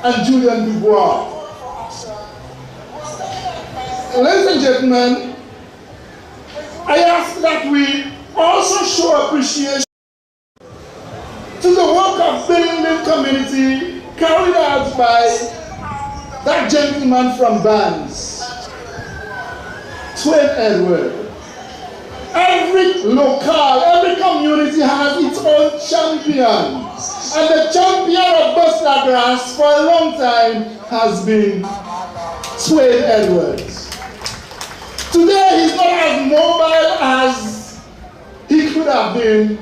and Julian Dubois. Ladies and gentlemen, I ask that we also show appreciation to the work of building community carried out by that gentleman from Bands, Twain Edward. Every locale, every community has its own champion. And the champion of Buster Grass for a long time has been Twain Edwards. Today he's not as mobile as he could have been.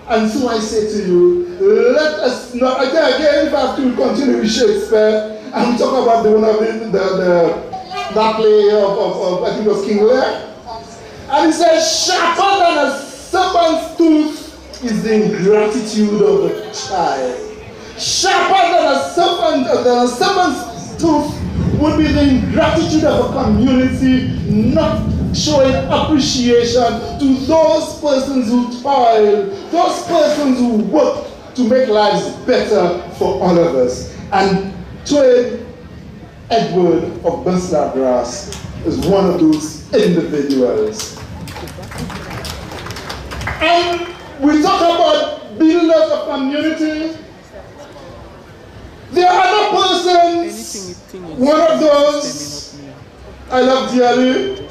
And so I say to you, let us not, again, if I have to continue with Shakespeare, and we talk about that play of I think it was King Lear. And he says, sharper than a serpent's tooth is the ingratitude of a child. Sharper than a serpent's tooth would be the ingratitude of a community not showing appreciation to those persons who toil, those persons who work to make lives better for all of us. And Twain Edward of Buster Grass is one of those individuals. And we talk about builders of community. There are other persons, one of those I love dearly.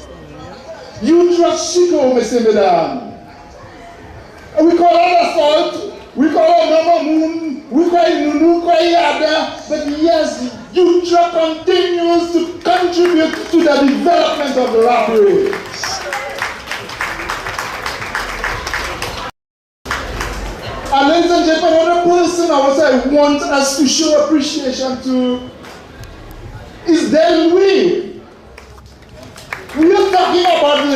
You trust Chico, Messieurs, Mesdames. And we call her Assault, we call her Mama Moon, we call her Nunu, we call her Yada, but yes, Utra continues to contribute to the development of the Laborie. And ladies and gentlemen, another person I want us to show appreciation to is Del Louis. We are talking about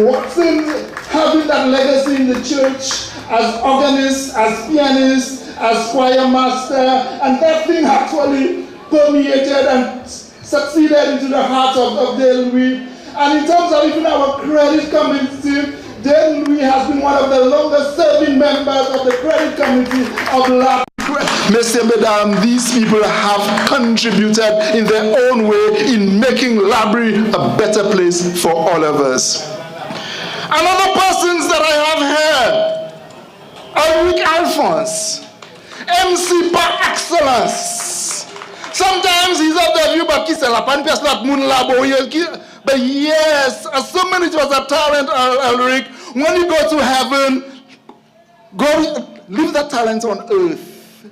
Watson having that legacy in the church as organist, as pianist, as choir master, and that thing actually permeated and succeeded into the heart of Del Louis. And in terms of even our credit committee, Del Louis has been one of the longest serving members of the credit committee of Laborie. Messieurs, Mesdames, these people have contributed in their own way in making Laborie a better place for all of us. Another persons that I have here, Eric Alphonse, MC par excellence. Sometimes he's up there, you but kiss a lapan, not moon Laborie. But yes, as so many was a talent, Ulrich, when you go to heaven, go leave that talent on earth.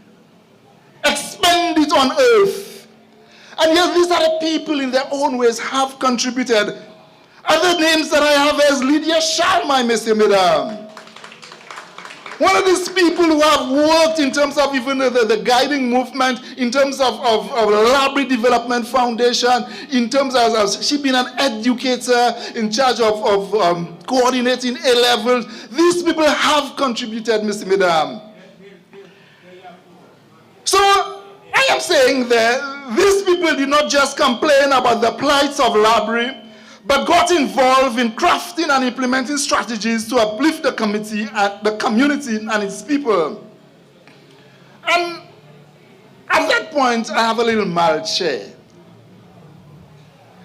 Expend it on earth. And yes, these are the people in their own ways have contributed. Other names that I have is Lydia Sharma, Messieurs, Mesdames. One of these people who have worked in terms of even the guiding movement, in terms of Laborie Development Foundation, in terms of she's been an educator in charge of coordinating A-levels. These people have contributed, Messieurs, Mesdames. So I I'm saying that these people did not just complain about the plights of Laborie, but got involved in crafting and implementing strategies to uplift the community and its people. And at that point, I have a little mild share.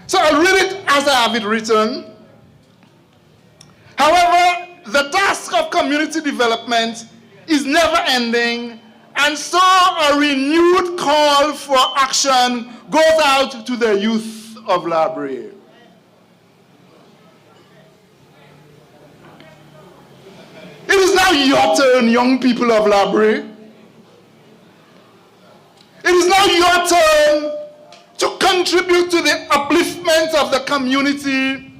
So I'll read it as I have it written. However, the task of community development is never ending, and so a renewed call for action goes out to the youth of Laborie. It is now your turn, young people of Laborie. It is now your turn to contribute to the upliftment of the community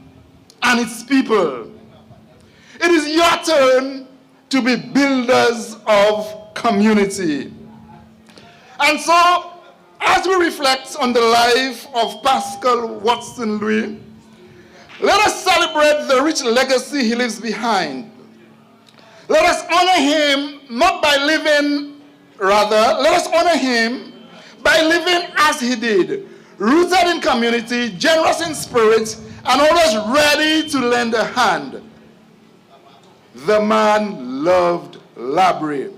and its people. It is your turn to be builders of community. And so, as we reflect on the life of Pascal Watson Louis, let us celebrate the rich legacy he leaves behind. Let us honor him not by living, rather, let us honor him by living as he did, rooted in community, generous in spirit, and always ready to lend a hand. The man loved Laborie.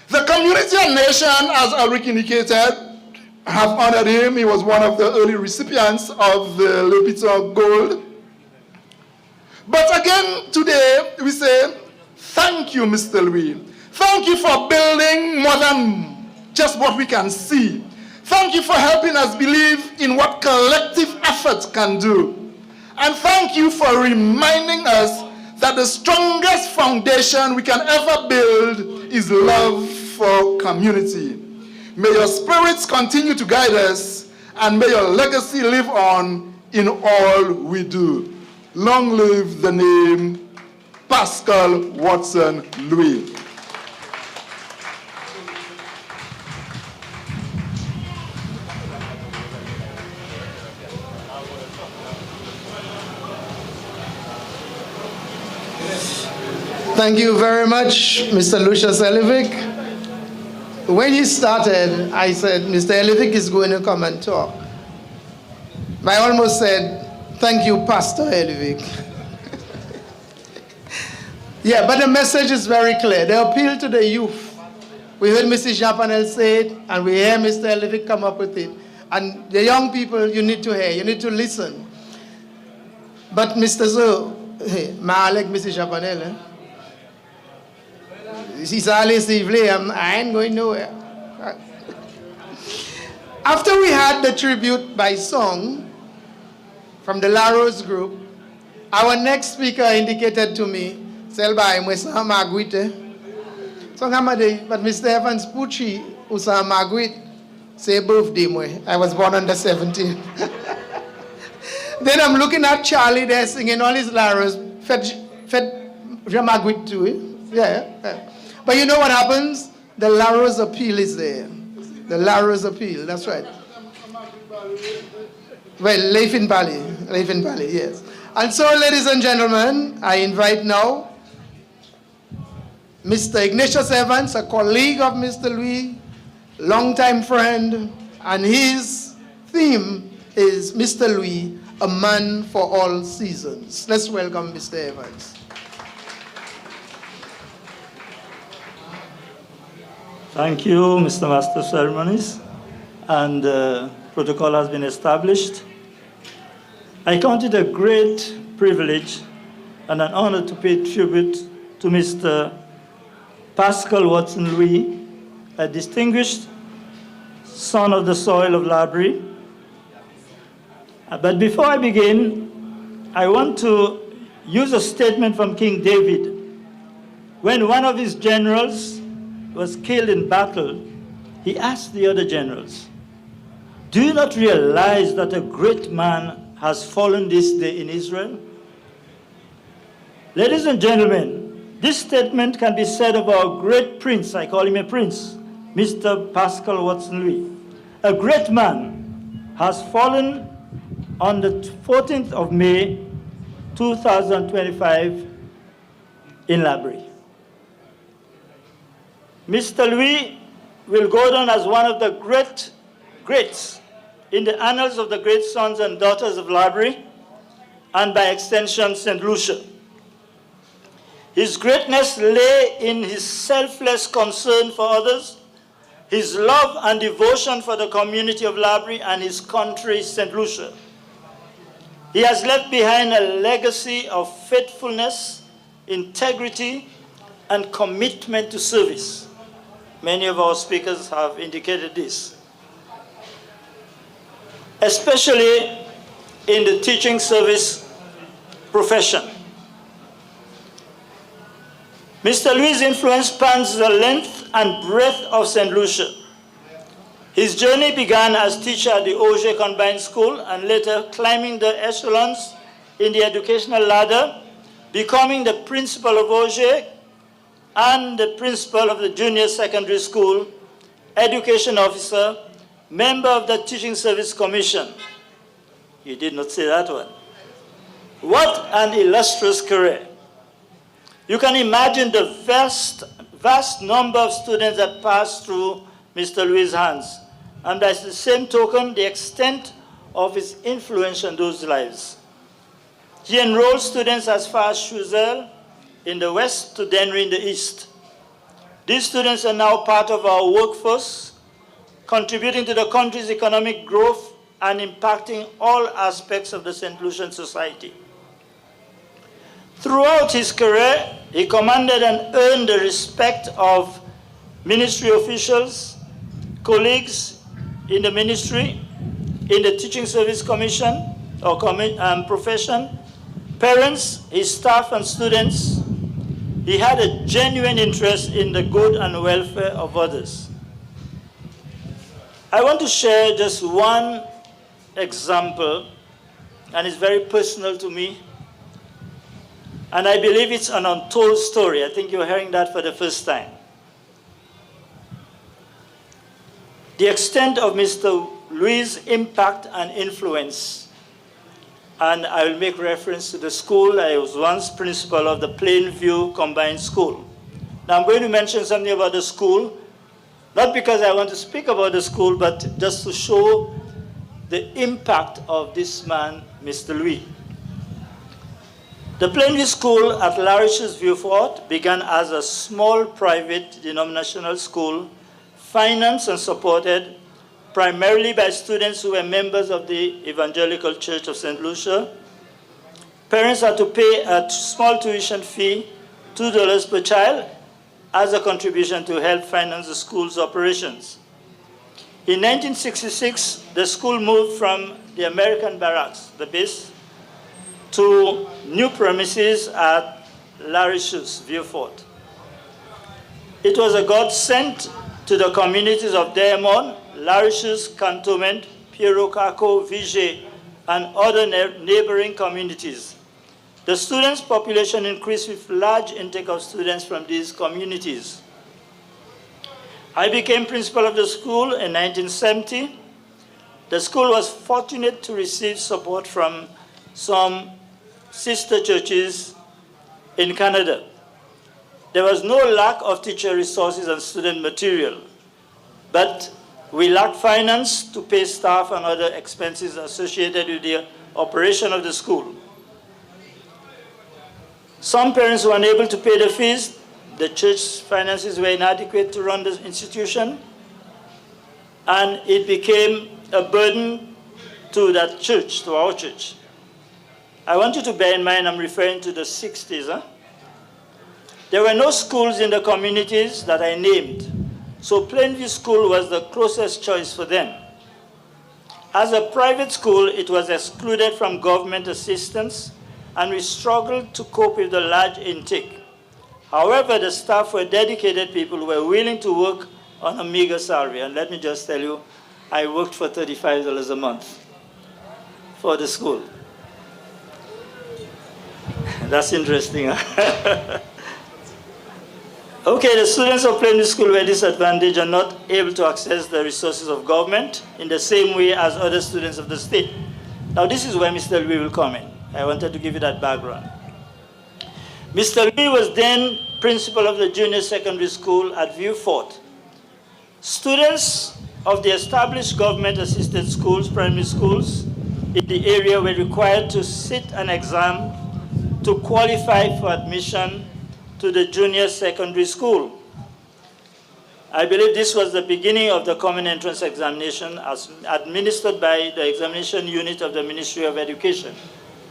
The community and nation, as Ulrich indicated, have honored him. He was one of the early recipients of the Le Piton Gold. But again, today, we say, thank you, Mr. Louis. Thank you for building more than just what we can see. Thank you for helping us believe in what collective effort can do. And thank you for reminding us that the strongest foundation we can ever build is love for community. May your spirits continue to guide us, and may your legacy live on in all we do. Long live the name Pascal Watson Louis. Thank you very much, Mr. Lucius Elivic. When he started, I said, Mr. Elivic is going to come and talk. I almost said, thank you, Pastor Elivic. Yeah, but the message is very clear. The appeal to the youth. We heard Mrs. Chapanel say it, and we hear Mr. Elivic come up with it. And the young people, you need to hear, you need to listen. But Mr. Zo, I like Mrs. Chapanel, She's always I ain't going nowhere. After we had the tribute by song from the Laros group, our next speaker indicated to me, Selba, I'm with Marguerite. So but Mr. Evans Pucci, Usa Marguerite, say birthday. I was born on the 17th. Then I'm looking at Charlie there singing all his Laros, fed Marguerite too. Yeah. But you know what happens? The Laros appeal is there. The Laros appeal, that's right. Well, Leifin Valley, yes. And so, ladies and gentlemen, I invite now Mr. Ignatius Evans, a colleague of Mr. Louis, longtime friend, and his theme is Mr. Louis, a man for all seasons. Let's welcome Mr. Evans. Thank you, Mr. Master of Ceremonies, and protocol has been established. I count it a great privilege and an honor to pay tribute to Mr. Pascal Watson Louis, a distinguished son of the soil of Laborie. But before I begin, I want to use a statement from King David. When one of his generals was killed in battle, he asked the other generals, "Do you not realize that a great man has fallen this day in Israel?" Ladies and gentlemen, this statement can be said of our great prince, I call him a prince, Mr. Pascal Watson Louis. A great man has fallen on the 14th of May, 2025 in Laborie. Mr. Louis will go down as one of the greats in the annals of the great sons and daughters of Laborie, and by extension, St. Lucia. His greatness lay in his selfless concern for others, his love and devotion for the community of Laborie and his country, St. Lucia. He has left behind a legacy of faithfulness, integrity, and commitment to service. Many of our speakers have indicated this, especially in the teaching service profession. Mr. Louis' influence spans the length and breadth of St. Lucia. His journey began as teacher at the Auger Combined School and later climbing the echelons in the educational ladder, becoming the principal of Auger and the principal of the junior secondary school, education officer, member of the Teaching Service Commission. You did not say that one. What an illustrious career. You can imagine the vast number of students that passed through Mr. Louis' hands, and by the same token, the extent of his influence on those lives. He enrolled students as far as Choiseul in the west to Dennery in the east. These students are now part of our workforce, contributing to the country's economic growth and impacting all aspects of the St. Lucian society. Throughout his career, he commanded and earned the respect of ministry officials, colleagues in the ministry, in the Teaching Service Commission or profession, parents, his staff and students. He had a genuine interest in the good and welfare of others. I want to share just one example, and it's very personal to me. And I believe it's an untold story. I think you're hearing that for the first time. The extent of Mr. Louis' impact and influence, and I will make reference to the school. I was once principal of the Plainview Combined School. Now I'm going to mention something about the school, not because I want to speak about the school, but just to show the impact of this man, Mr. Louis. The Plainview School at Laurish's Vieux-Fort began as a small private denominational school, financed and supported primarily by students who were members of the Evangelical Church of St. Lucia. Parents had to pay a small tuition fee, $2 per child, as a contribution to help finance the school's operations. In 1966, the school moved from the American barracks, the base, to new premises at Laurish's Vieux-Fort. It was a godsend to the communities of Diamond, Laurish's Cantonment, Pierrot-Caco, Viger, and other neighboring communities. The students' population increased with large intake of students from these communities. I became principal of the school in 1970. The school was fortunate to receive support from some sister churches in Canada. There was no lack of teacher resources and student material, but we lacked finance to pay staff and other expenses associated with the operation of the school. Some parents were unable to pay the fees. The church's finances were inadequate to run the institution, and it became a burden to that church, to our church. I want you to bear in mind, I'm referring to the 60s. There were no schools in the communities that I named, so Plainview School was the closest choice for them. As a private school, it was excluded from government assistance, and we struggled to cope with the large intake. However, the staff were dedicated people who were willing to work on a meager salary. And let me just tell you, I worked for $35 a month for the school. That's interesting. Okay, the students of Plainview School were disadvantaged and not able to access the resources of government in the same way as other students of the state. Now, this is where Mr. Louis will come in. I wanted to give you that background. Mr. Louis was then principal of the junior secondary school at Vieux-Fort. Students of the established government-assisted schools, primary schools, in the area were required to sit an exam to qualify for admission to the junior secondary school. I believe this was the beginning of the common entrance examination as administered by the examination unit of the Ministry of Education.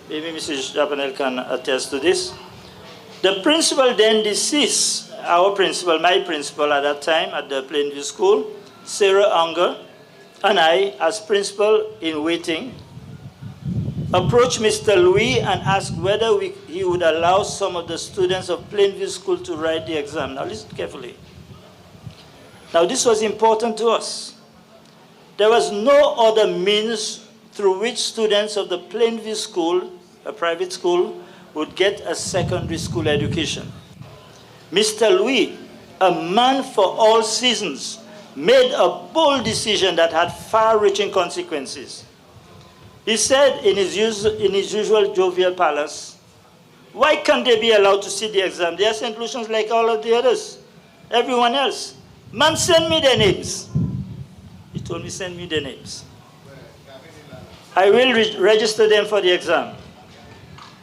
Maybe Mrs. Chapanel can attest to this. The principal then deceased, our principal, my principal at that time at the Plainview School, Sarah Unger, and I, as principal in waiting, approached Mr. Louis and asked whether he would allow some of the students of Plainview School to write the exam. Now listen carefully. Now this was important to us. There was no other means through which students of the Plainview School, a private school, would get a secondary school education. Mr. Louis, a man for all seasons, made a bold decision that had far-reaching consequences. He said in his usual jovial parlance, "Why can't they be allowed to sit the exam? They are St. Lucians like all of the others, everyone else. Man, send me their names." He told me, "Send me their names. I will register them for the exam."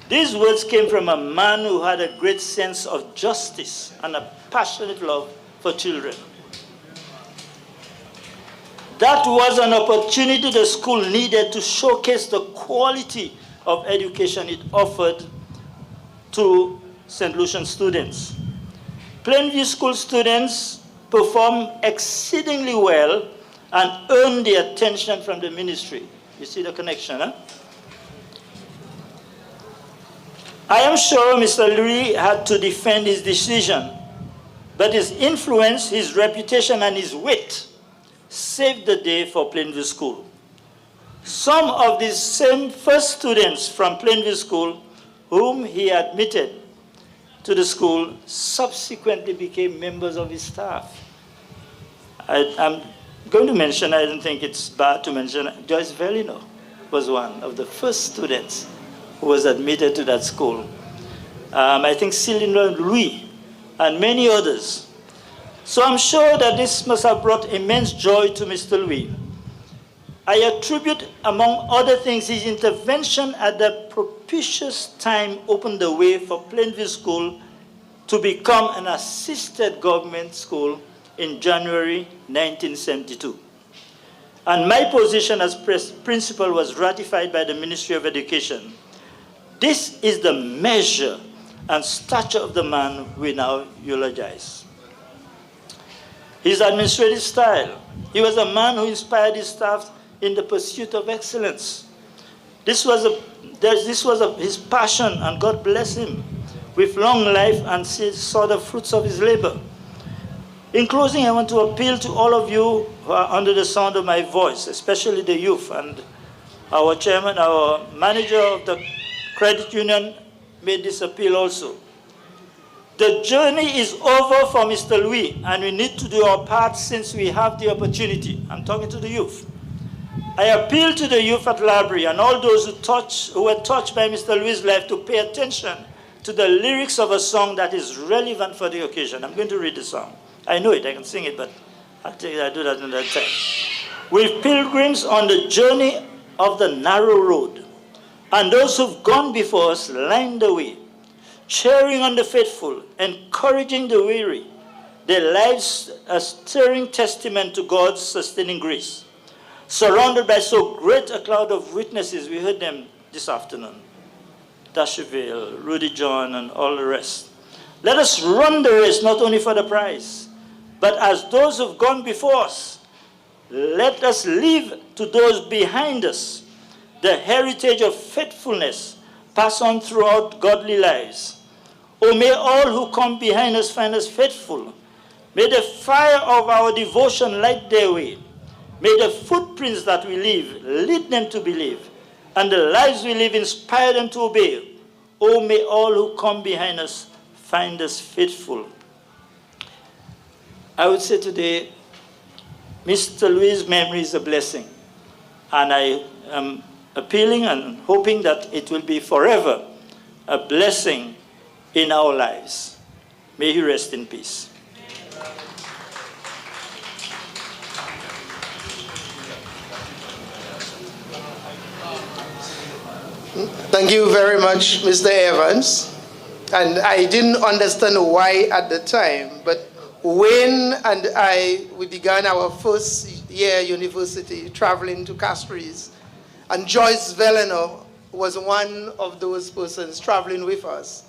These words came from a man who had a great sense of justice and a passionate love for children. That was an opportunity the school needed to showcase the quality of education it offered to St. Lucian students. Plainview School students performed exceedingly well and earned the attention from the ministry. You see the connection, huh? I am sure Mr. Louis had to defend his decision, but his influence, his reputation, and his wit saved the day for Plainview School. Some of these same first students from Plainview School, whom he admitted to the school, subsequently became members of his staff. I'm going to mention, I don't think it's bad to mention, Joyce Velino was one of the first students who was admitted to that school. I think Cylinder Louis and many others. So I'm sure that this must have brought immense joy to Mr. Louis. I attribute, among other things, his intervention at the propitious time opened the way for Plainview School to become an assisted government school in January 1972. And my position as principal was ratified by the Ministry of Education. This is the measure and stature of the man we now eulogize. His administrative style. He was a man who inspired his staff in the pursuit of excellence. This was his passion, and God bless him with long life and saw the fruits of his labor. In closing, I want to appeal to all of you who are under the sound of my voice, especially the youth, and our chairman, our manager of the credit union made this appeal also. The journey is over for Mr. Louis, and we need to do our part since we have the opportunity. I'm talking to the youth. I appeal to the youth at Laborie and all those who were touched by Mr. Louis' life to pay attention to the lyrics of a song that is relevant for the occasion. I'm going to read the song. I know it, I can sing it, but I'll tell you I do that another time. With pilgrims on the journey of the narrow road, and those who've gone before us line the way, cheering on the faithful, encouraging the weary, their lives a stirring testament to God's sustaining grace. Surrounded by so great a cloud of witnesses, we heard them this afternoon, Dasheville, Rudy John, and all the rest. Let us run the race not only for the prize, but as those who've gone before us, let us leave to those behind us the heritage of faithfulness passed on throughout godly lives. Oh, may all who come behind us find us faithful. May the fire of our devotion light their way. May the footprints that we leave lead them to believe, and the lives we live inspire them to obey. Oh, may all who come behind us find us faithful. I would say today, Mr. Louis' memory is a blessing, and I am appealing and hoping that it will be forever a blessing in our lives. May he rest in peace. Thank you very much, Mr. Evans. And I didn't understand why at the time, but Wayne and I, we began our first year university traveling to Castries, and Joyce Veleno was one of those persons traveling with us.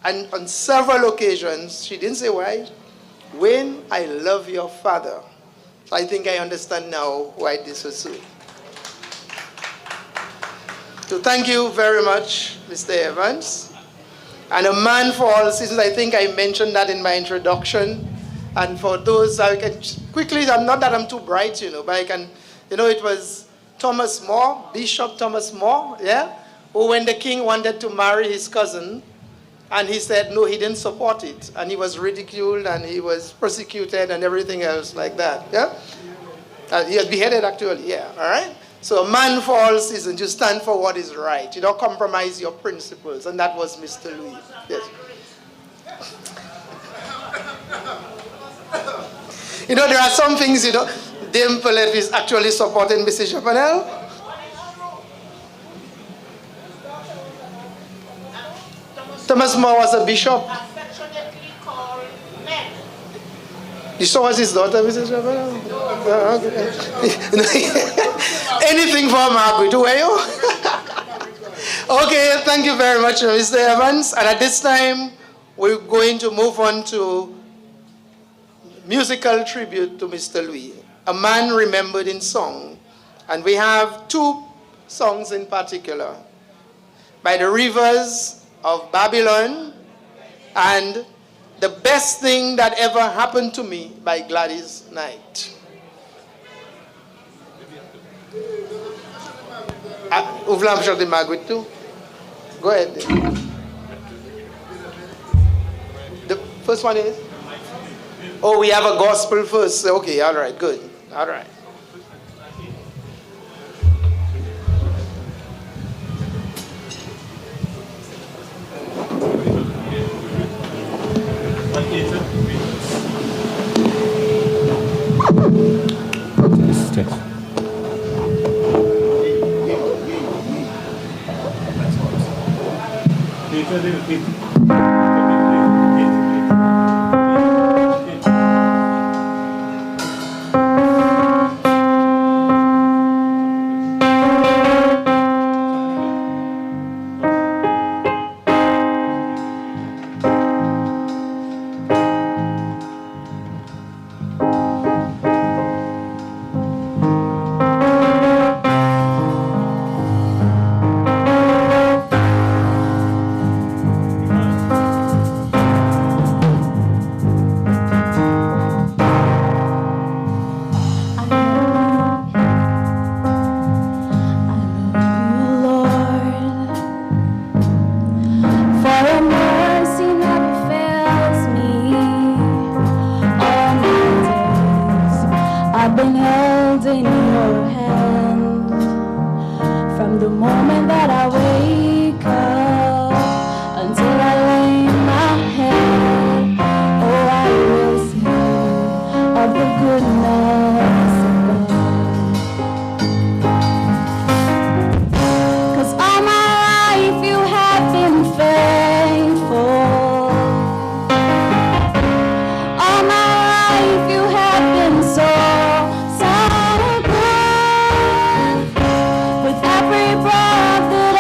And on several occasions, she didn't say why, Wayne, I love your father. I think I understand now why this was so. So thank you very much, Mr. Evans. And a man for all seasons, I think I mentioned that in my introduction. And for those, I can quickly, not that I'm too bright, but I can, it was Thomas More, Bishop Thomas More, yeah, who when the king wanted to marry his cousin, and he said, no, he didn't support it. And he was ridiculed, and he was persecuted, and everything else like that, yeah? He was beheaded, actually, yeah, all right? So a man for all seasons, you stand for what is right. You don't compromise your principles. And that was Mr. Louis. Yes. There are some things, Dame Paulette is actually supporting Mrs. Chapanel. Thomas More was a bishop. Affectionately called men. You saw his daughter, Mrs. Chapanel? Anything for Margaret, who are you? Okay, thank you very much, Mr. Evans. And at this time, we're going to move on to musical tribute to Mr. Louis, a man remembered in song. And we have two songs in particular, By the Rivers of Babylon and The Best Thing That Ever Happened to Me by Gladys Knight. Vous voulez chanter Margaret too? Go ahead. The first one is? Oh, we have a gospel first. Okay, all right, good. All right. With every breath that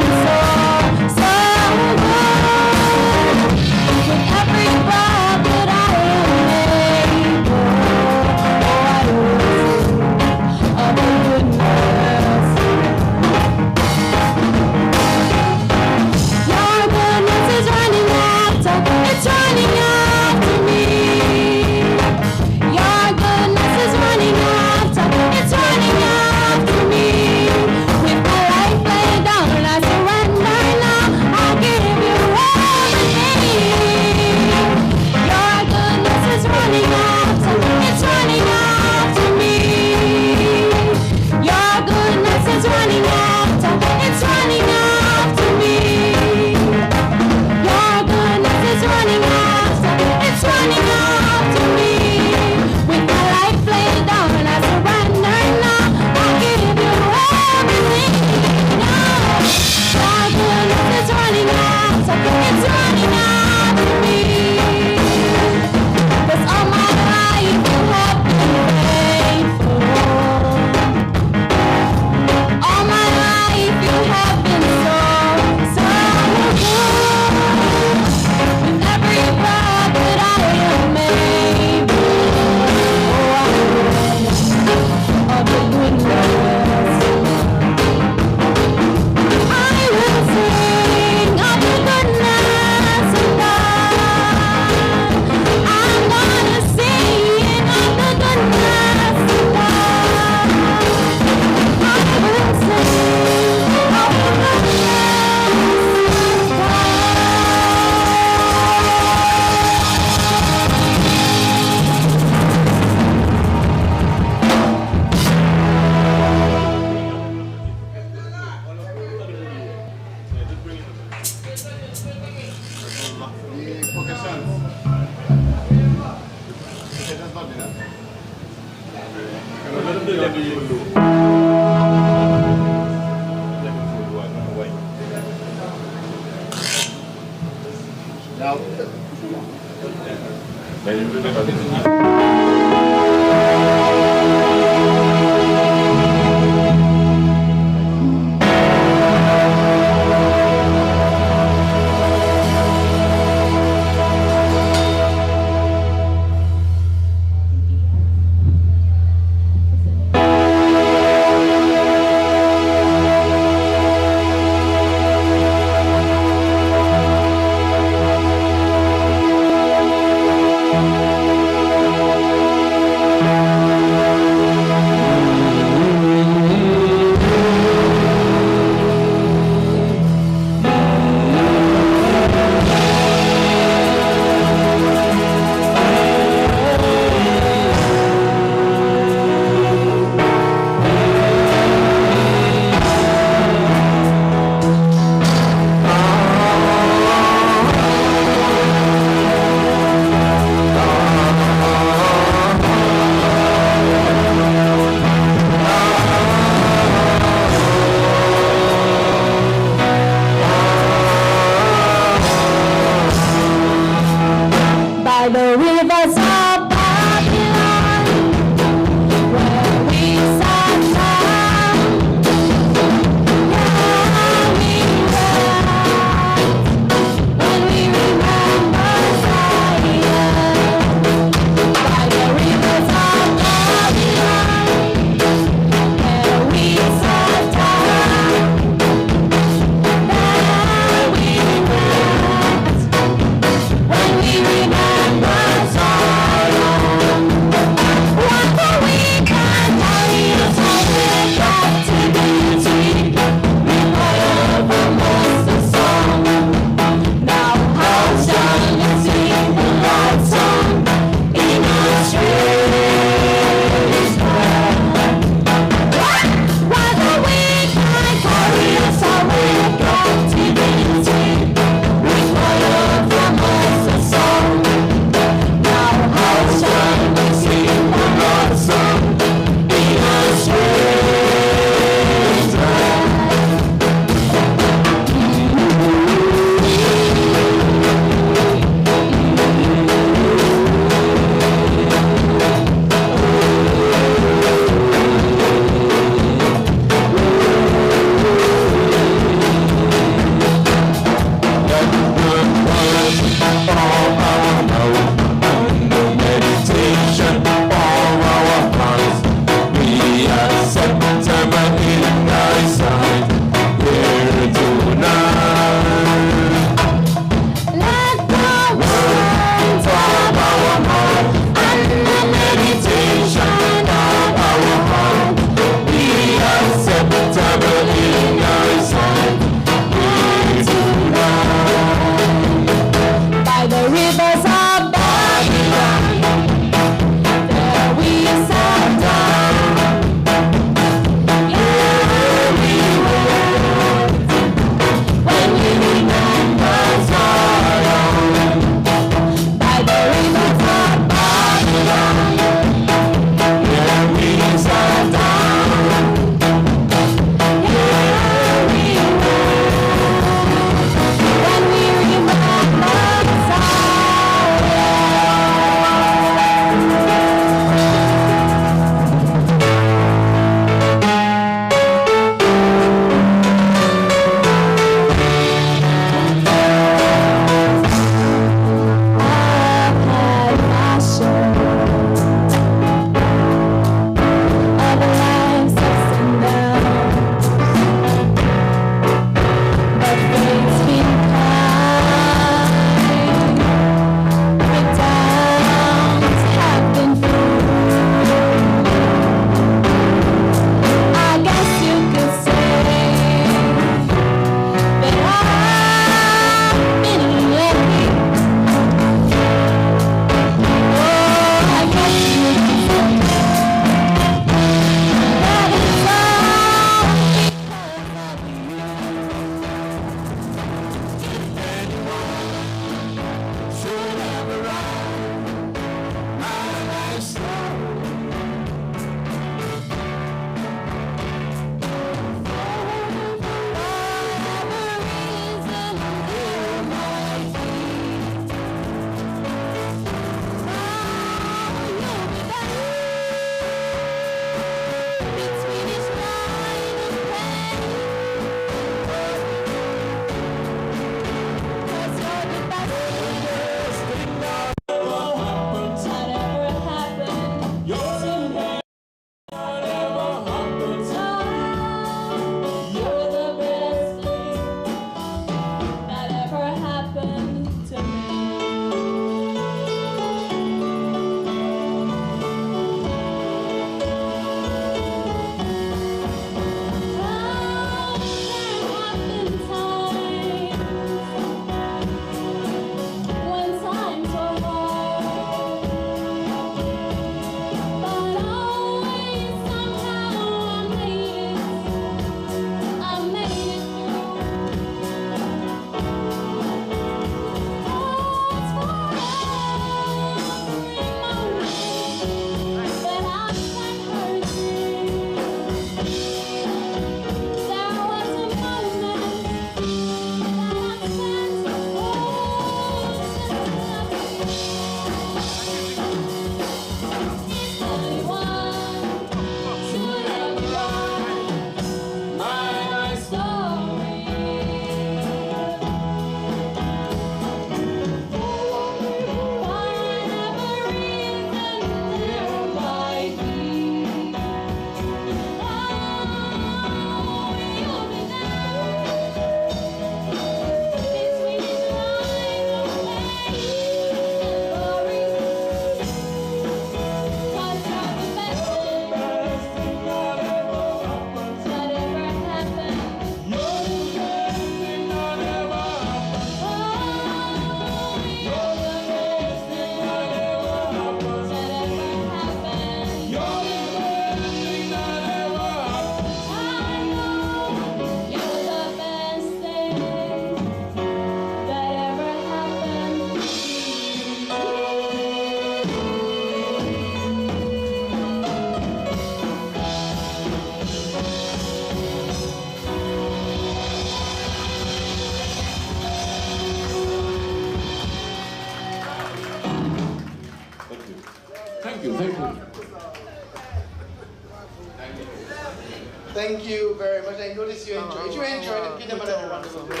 Thank you very much. I noticed you enjoyed it. If you enjoyed it, give them another round of applause.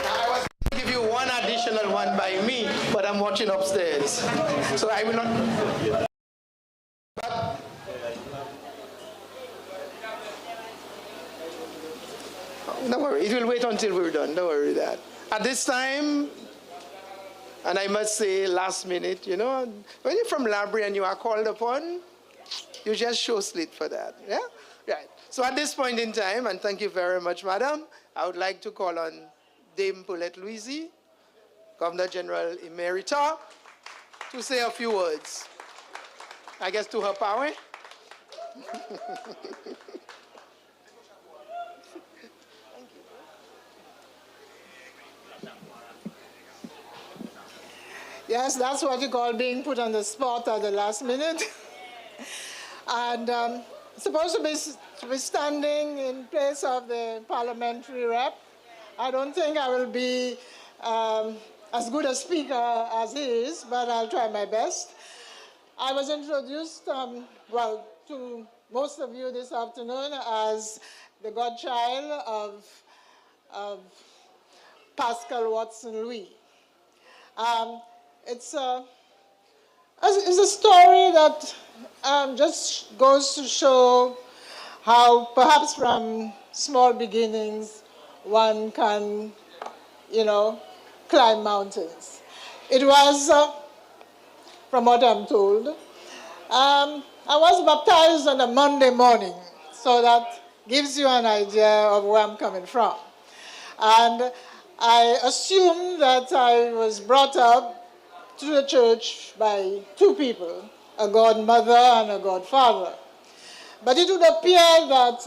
I was going to give you one additional one by me, but I'm watching upstairs. So I will not. Don't worry, it will wait until we're done. Don't worry that. At this time, and I must say last minute, you know, when you're from Laborie and you are called upon, you just show slit for that, yeah? Right. So at this point in time, and thank you very much, madam, I would like to call on Dame Paulette Louisy, Governor General Emerita, to say a few words. I guess to her power. Yes, that's what you call being put on the spot at the last minute. And supposed to be standing in place of the parliamentary rep. I don't think I will be as good a speaker as he is, but I'll try my best. I was introduced, well, to most of you this afternoon as the godchild of Pascal Watson-Louis. It's a story that just goes to show how perhaps from small beginnings one can, you know, climb mountains. It was, from what I'm told, I was baptized on a Monday morning, so that gives you an idea of where I'm coming from. And I assume that I was brought up to the church by two people, a godmother and a godfather. But it would appear that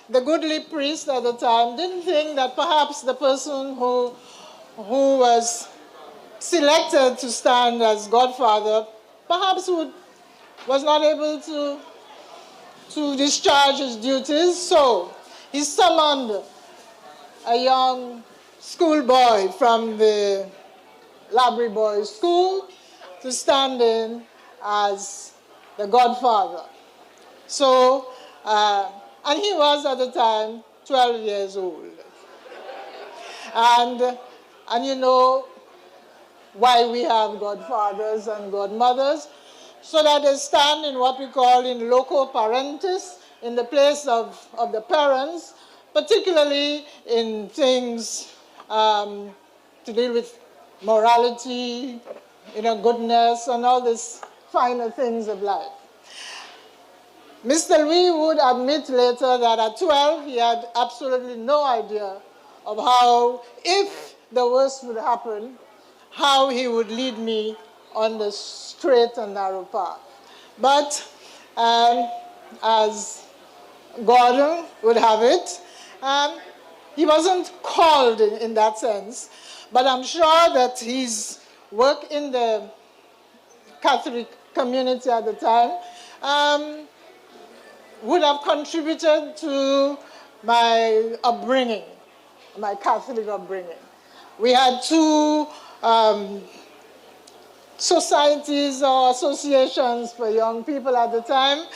the goodly priest at the time didn't think that perhaps the person who was selected to stand as godfather perhaps was not able to discharge his duties. So he summoned a young schoolboy from the Laborie Boys School to stand in as the godfather. So, and he was at the time 12 years old. And you know why we have godfathers and godmothers, so that they stand in what we call in loco parentis, in the place of the parents, particularly in things to deal with morality, you know, goodness, and all these finer things of life. Mr. Louis would admit later that at 12, he had absolutely no idea of how, if the worst would happen, how he would lead me on the straight and narrow path. But as God would have it, he wasn't called in that sense, but I'm sure that his work in the Catholic community at the time would have contributed to my upbringing, my Catholic upbringing. We had two societies or associations for young people at the time.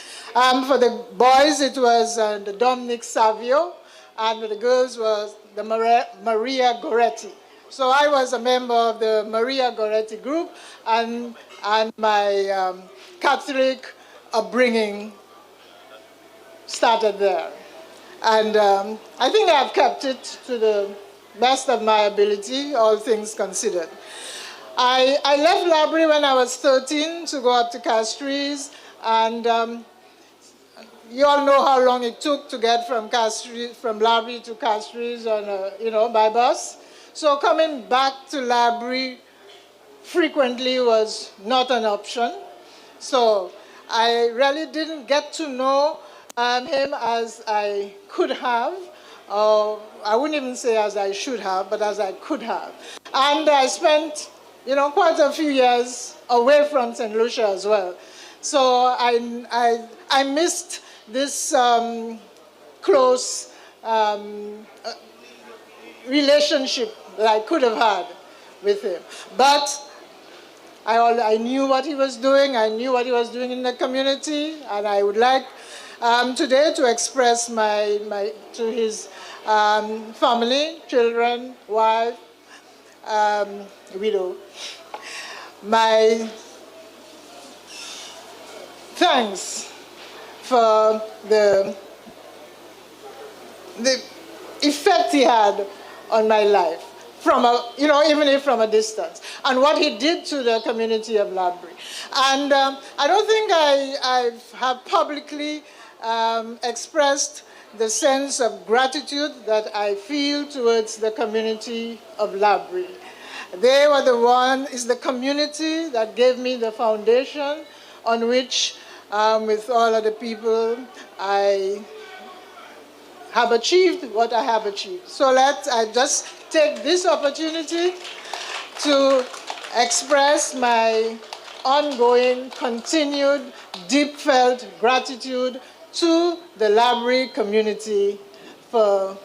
For the boys, it was the Dominic Savio, and for the girls was the Maria Goretti. So I was a member of the Maria Goretti group, and my Catholic upbringing started there. And I think I've kept it to the best of my ability, all things considered. I left Laborie when I was 13 to go up to Castries, and you all know how long it took to get from Laborie to Castries on by bus. So coming back to Laborie frequently was not an option. So I really didn't get to know him as I could have. I wouldn't even say as I should have, but as I could have. And I spent, quite a few years away from St. Lucia as well. So I missed this close relationship that I could have had with him. But I knew what he was doing. I knew what he was doing in the community, and I would like today to express to his family, children, wife, widow, my thanks for the effect he had on my life, from even if from a distance, and what he did to the community of Laborie. And I don't think I have publicly expressed the sense of gratitude that I feel towards the community of Laborie. They were it's the community that gave me the foundation on which, with all of the people, I have achieved what I have achieved. So I just take this opportunity to express my ongoing, continued, deep-felt gratitude to the Laborie community for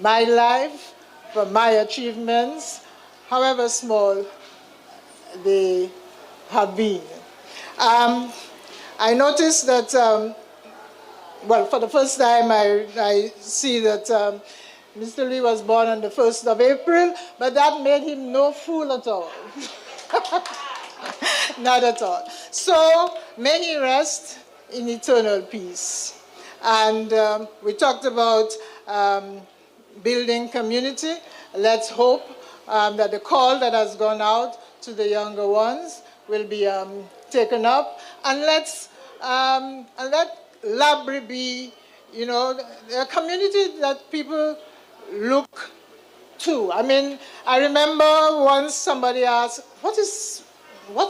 my life, for my achievements, however small they have been. I noticed that, for the first time I see that Mr. Lee was born on the 1st of April, but that made him no fool at all. Not at all. So may he rest in eternal peace. And we talked about building community. Let's hope that the call that has gone out to the younger ones will be taken up, and let Laborie be, a community that people look to. I mean, I remember once somebody asked, what's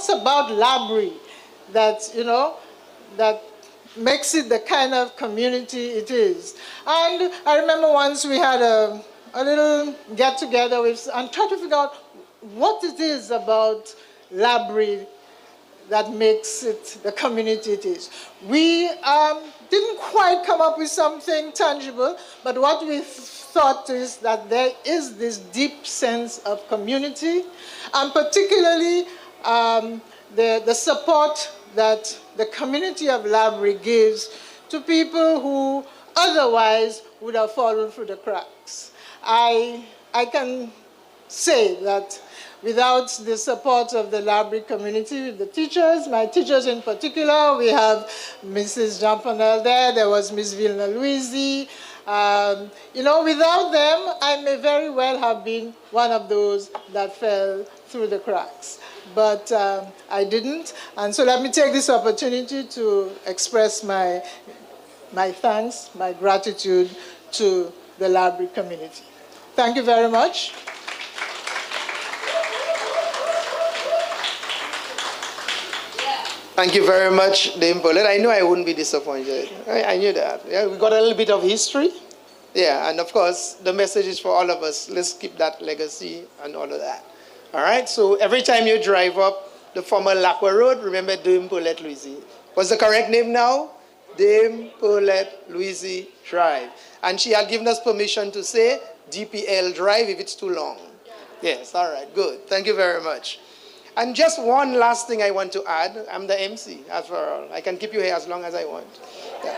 about Laborie that, that makes it the kind of community it is? And I remember once we had a little get-together and tried to figure out what it is about Laborie that makes it the community it is. We didn't quite come up with something tangible, but what we thought is that there is this deep sense of community, and particularly the support that the community of Laborie gives to people who otherwise would have fallen through the cracks. I can say that without the support of the Laborie community, the teachers, my teachers in particular, we have Mrs. Jean-Panel there was Miss Vilna-Louise. Without them, I may very well have been one of those that fell through the cracks. But I didn't, and so let me take this opportunity to express my thanks, my gratitude to the Laborie community. Thank you very much. Thank you very much, Dame Paulette. I knew I wouldn't be disappointed. I knew that. Yeah, we got a little bit of history. Yeah, and of course, the message is for all of us. Let's keep that legacy and all of that. All right, so every time you drive up the former Lacqua Road, remember Dame Paulette Louise. What's the correct name now? Dame Paulette Louise Drive. And she had given us permission to say DPL Drive if it's too long. Yes, all right, good. Thank you very much. And just one last thing I want to add. I'm the MC, as for all. I can keep you here as long as I want. Yeah.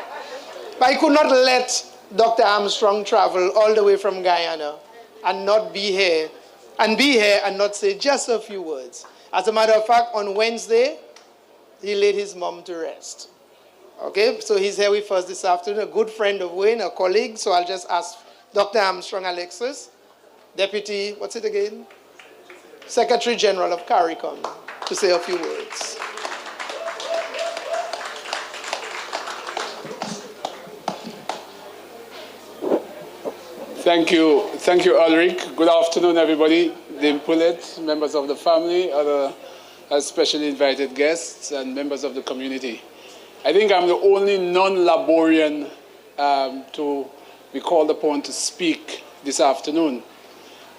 But I could not let Dr. Armstrong travel all the way from Guyana and not be here, and not say just a few words. As a matter of fact, on Wednesday, he laid his mom to rest. Okay, so he's here with us this afternoon, a good friend of Wayne, a colleague. So I'll just ask Dr. Armstrong Alexis, Deputy, what's it again? Secretary General of CARICOM, to say a few words. Thank you, Ulrich. Good afternoon, everybody. Dame Paulette, members of the family, other specially invited guests, and members of the community. I think I'm the only non-Laborian to be called upon to speak this afternoon.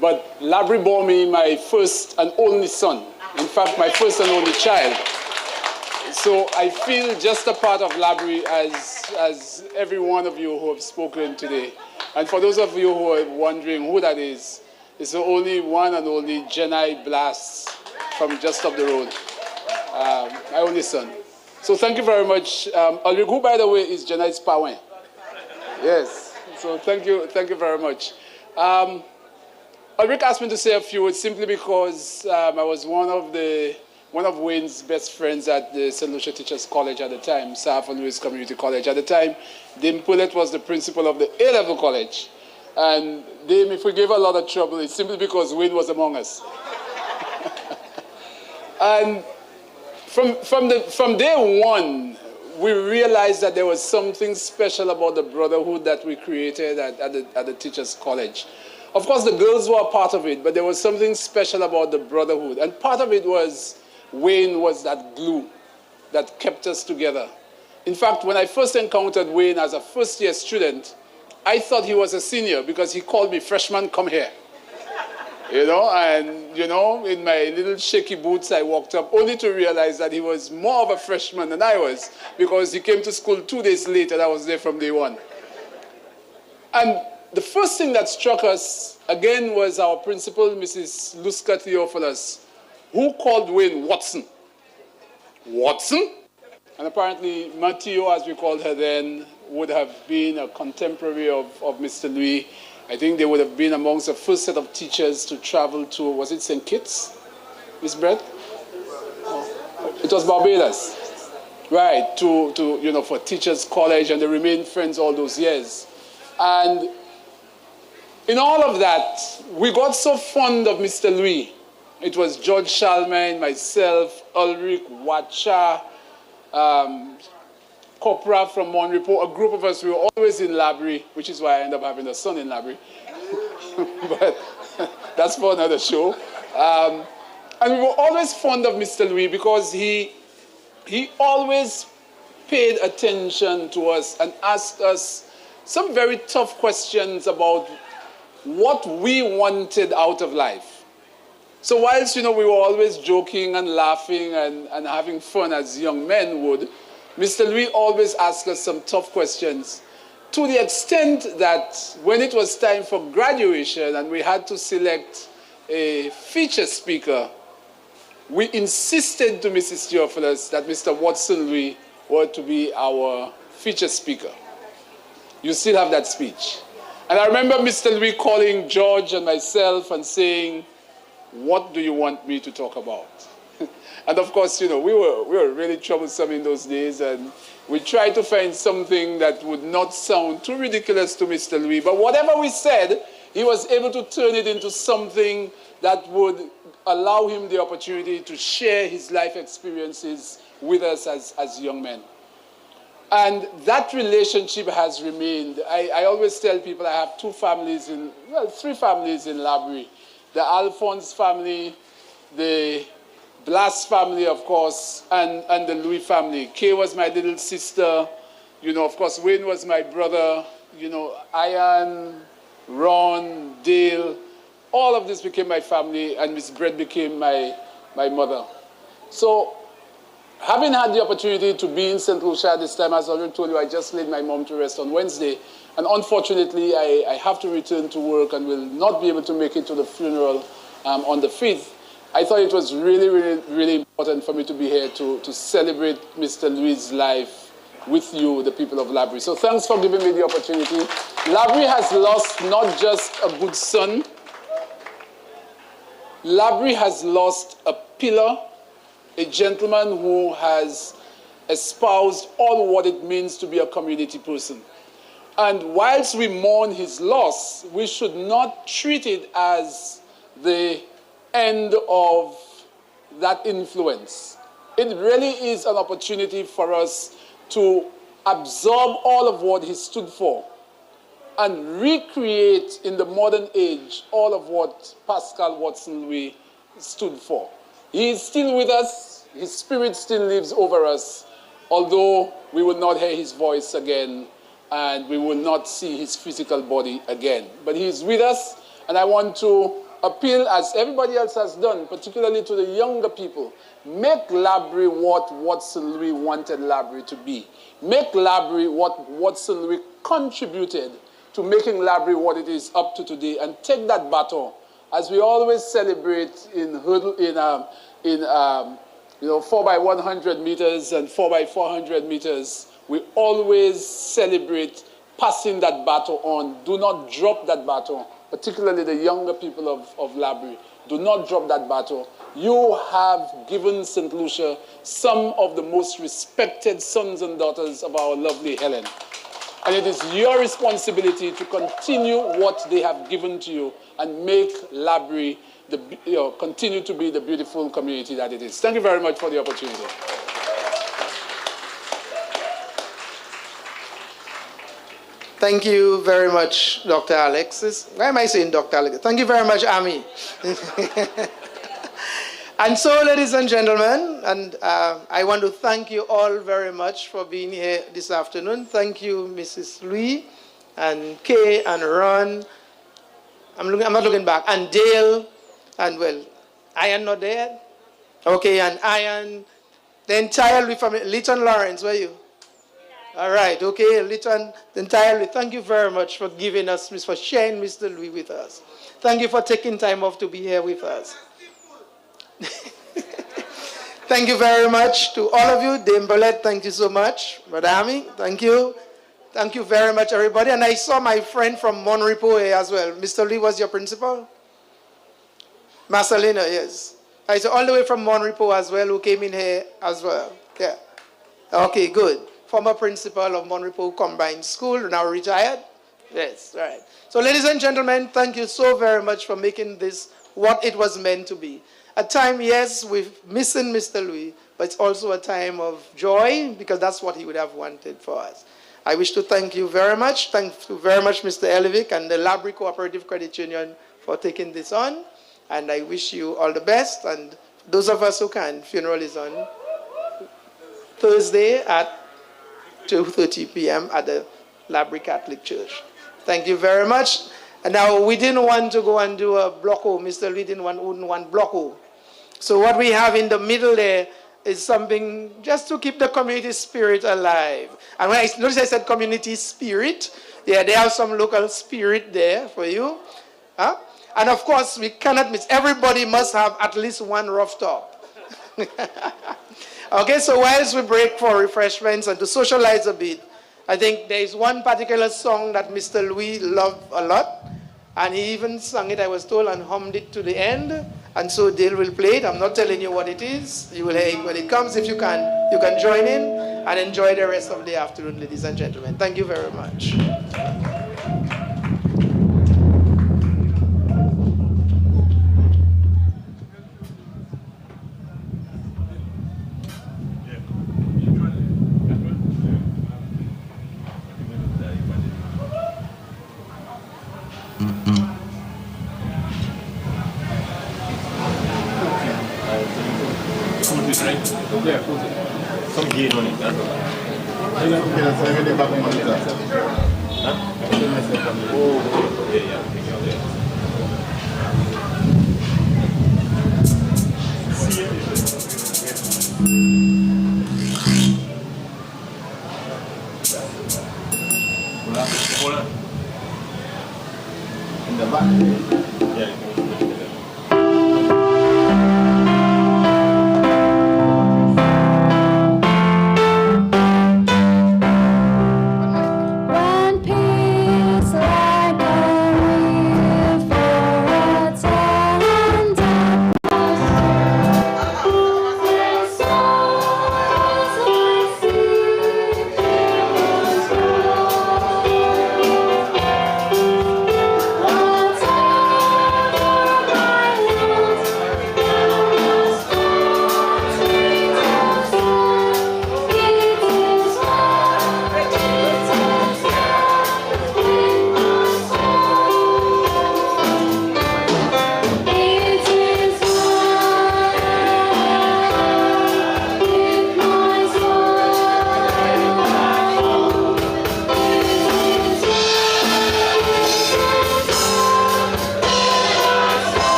But Laborie bore me my first and only son. In fact, my first and only child. So I feel just a part of Laborie as every one of you who have spoken today. And for those of you who are wondering who that is, it's the only one and only Jenai Blass from just up the road. My only son. So thank you very much. Ulrich, who, by the way, is Janai's Pawen. Yes. So thank you very much. Ulrich asked me to say a few words simply because I was one of Wayne's best friends at the St. Lucia Teachers College at the time, South Louis Community College. At the time, Dame Pullett was the principal of the A-level college. And Dame, if we gave a lot of trouble, it's simply because Wayne was among us. And from day one, we realized that there was something special about the brotherhood that we created at the Teachers College. Of course, the girls were a part of it, but there was something special about the brotherhood. And part of it was Wayne was that glue that kept us together. In fact, when I first encountered Wayne as a first-year student, I thought he was a senior because he called me, "Freshman, come here." And in my little shaky boots, I walked up only to realize that he was more of a freshman than I was because he came to school 2 days late and I was there from day one. And the first thing that struck us, again, was our principal, Mrs. Luska Theophilus, who called Wayne Watson. Watson? And apparently, Matteo, as we called her then, would have been a contemporary of Mr. Louis. I think they would have been amongst the first set of teachers to travel to, was it St. Kitts, Miss Brett? Oh, it was Barbados. Right, for Teachers College, and they remained friends all those years. And in all of that, we got so fond of Mr. Louis. It was George Shalmain, myself, Ulrich, Wacha, Copra from Monrepo, a group of us. We were always in Laborie, which is why I ended up having a son in Laborie. But that's for another show. And we were always fond of Mr. Louis because he always paid attention to us and asked us some very tough questions about what we wanted out of life. So whilst, we were always joking and laughing and having fun as young men would, Mr. Louis always asked us some tough questions, to the extent that when it was time for graduation and we had to select a feature speaker, we insisted to Mrs. Theophilus that Mr. Watson Louis were to be our feature speaker. You still have that speech. And I remember Mr. Louis calling George and myself and saying, "What do you want me to talk about?" And of course, we were really troublesome in those days, and we tried to find something that would not sound too ridiculous to Mr. Louis. But whatever we said, he was able to turn it into something that would allow him the opportunity to share his life experiences with us as young men. And that relationship has remained. I always tell people I have three families in Laborie. The Alphonse family, the Blas family, of course, and the Louis family. Kay was my little sister. Of course, Wayne was my brother. Ian, Ron, Dale, all of this became my family, and Miss Brett became my mother. So, having had the opportunity to be in St. Lucia this time, as I already told you, I just laid my mom to rest on Wednesday. And unfortunately, I have to return to work and will not be able to make it to the funeral on the 5th. I thought it was really, really, really important for me to be here to celebrate Mr. Louis' life with you, the people of Laborie. So thanks for giving me the opportunity. Laborie has lost not just a good son. Laborie has lost a pillar, a gentleman who has espoused all what it means to be a community person. And whilst we mourn his loss, we should not treat it as the end of that influence. It really is an opportunity for us to absorb all of what he stood for and recreate in the modern age all of what Pascal Watson Louis stood for. He is still with us. His spirit still lives over us, although we will not hear his voice again and we will not see his physical body again. But he is with us, and I want to appeal, as everybody else has done, particularly to the younger people, make Laborie what Watson Louis wanted Laborie to be. Make Laborie what Watson Louis contributed to making Laborie what it is up to today, and take that baton, as we always celebrate in 4 by 100 meters and 4 by 400 meters, we always celebrate passing that baton on. Do not drop that baton, particularly the younger people of Laborie. Do not drop that baton. You have given St. Lucia some of the most respected sons and daughters of our lovely Helen. And it is your responsibility to continue what they have given to you and make Laborie continue to be the beautiful community that it is. Thank you very much for the opportunity. Thank you very much, Dr. Alexis. Why am I saying Dr. Alexis? Thank you very much, Ami. And so, ladies and gentlemen, and I want to thank you all very much for being here this afternoon. Thank you, Mrs. Louis, and Kay, and Ron. I'm not looking back. And Dale, and well, Ian not there? Okay, and Ian, the entire Louis family. Leighton Lawrence, where are you? All right, okay, Leighton, the entire Louis. Thank you very much for giving us, for sharing Mr. Louis with us. Thank you for taking time off to be here with us. Thank you very much to all of you. Dame Bolette, thank you so much. Madame, thank you. Thank you very much, everybody. And I saw my friend from Monrepo here as well. Mr. Lee was your principal? Marcelina, yes. I saw all the way from Monrepo as well, who came in here as well. Yeah. Okay, good. Former principal of Monrepo Combined School, now retired. Yes, all right. So, ladies and gentlemen, thank you so very much for making this what it was meant to be. A time, yes, we're missing Mr. Louis, but it's also a time of joy because that's what he would have wanted for us. I wish to thank you very much. Thank you very much, Mr. Elevic and the Laborie Cooperative Credit Union for taking this on. And I wish you all the best. And those of us who can, funeral is on Thursday at 2:30 p.m. at the Laborie Catholic Church. Thank you very much. And now we didn't want to go and do a bloco. Mr. Lee wouldn't want bloco. So what we have in the middle there is something just to keep the community spirit alive. And when notice I said community spirit, yeah, they have some local spirit there for you. Huh? And of course, we cannot miss, everybody must have at least one rough top. Okay, so whilst we break for refreshments and to socialize a bit, I think there is one particular song that Mr. Louis loved a lot. And he even sang it, I was told, and hummed it to the end. And so Dale will play it. I'm not telling you what it is. You will hear it when it comes. If you can join in and enjoy the rest of the afternoon, ladies and gentlemen. Thank you very much. Some gain on it, huh? Hold on. In the back. Yeah.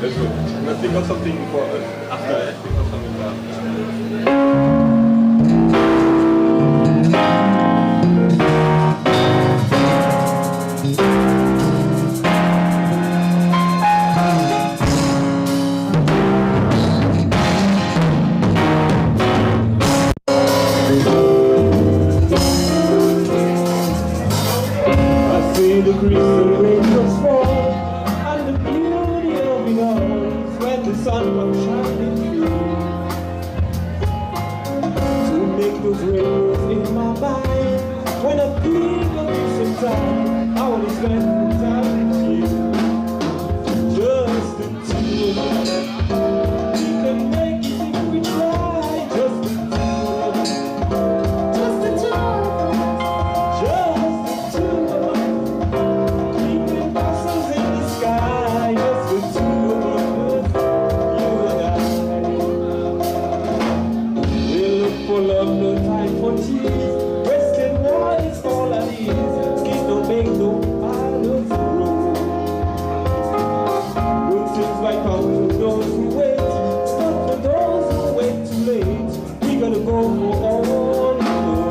Let's go. Let's think of something for after. Think of something for after. I see the crystal rainbows fall, and the beauty of it all is when the sun comes shining through. To make those rainbows in my mind, when I think of you sometime, I want to spend the time with you. Just the two of us, we can make it if we try. Just the two of us, just the two of us, just the two of us. Keeping castles in the sky, just the two of us, you and I. We look for love, no time for tears. Wasted war is all I need. Skin don't make no pilots grow. Good things might come to those who wait, but for those who wait too late, we gotta go for all we know.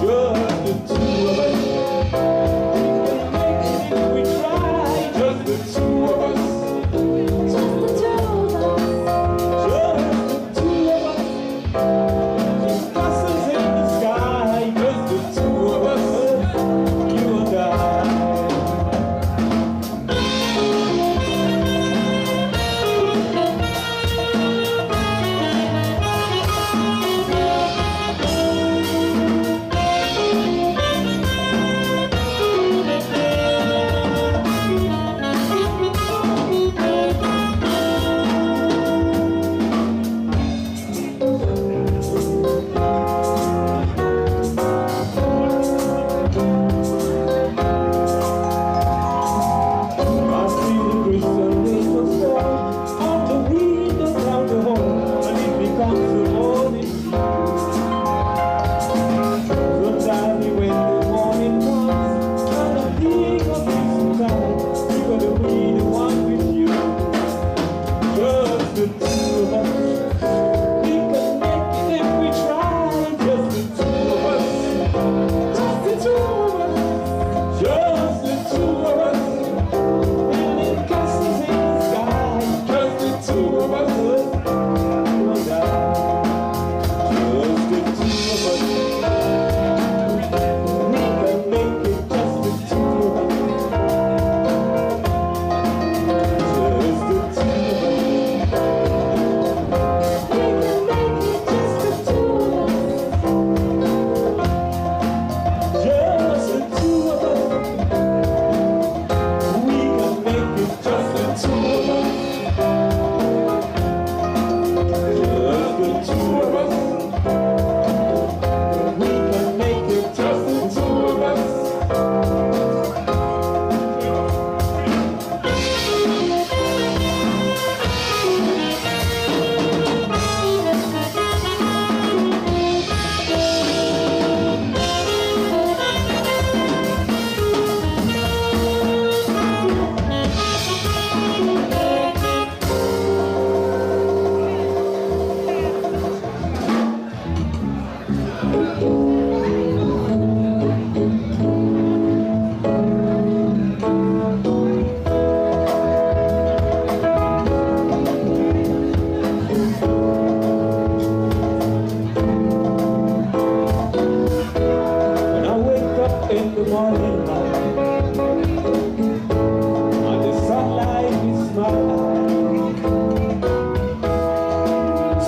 Just the two of us. We try, just the two of us. Just the two of us. Just the two of us. Castles in the sky.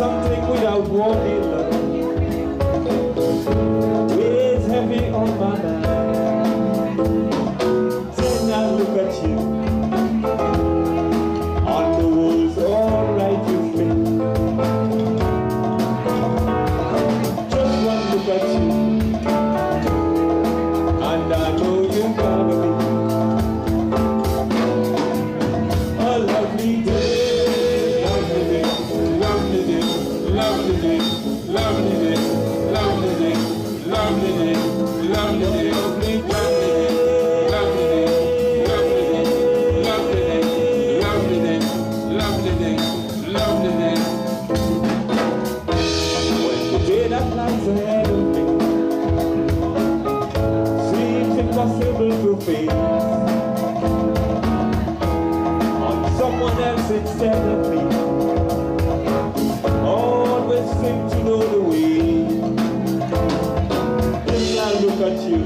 something without warning, love. Weighs heavy on my mind. Then I look at you, on the walls all right with me. Just one look at you, and I know you're gonna be a lovely day. Lovely day, lovely day, lovely day, lovely day, lovely day, lovely day, lovely day, lovely day, lovely day, lovely day, lovely day. When the day that lies ahead of me seems impossible to face, on someone else instead of me, always seem to know the way. Then I look at you,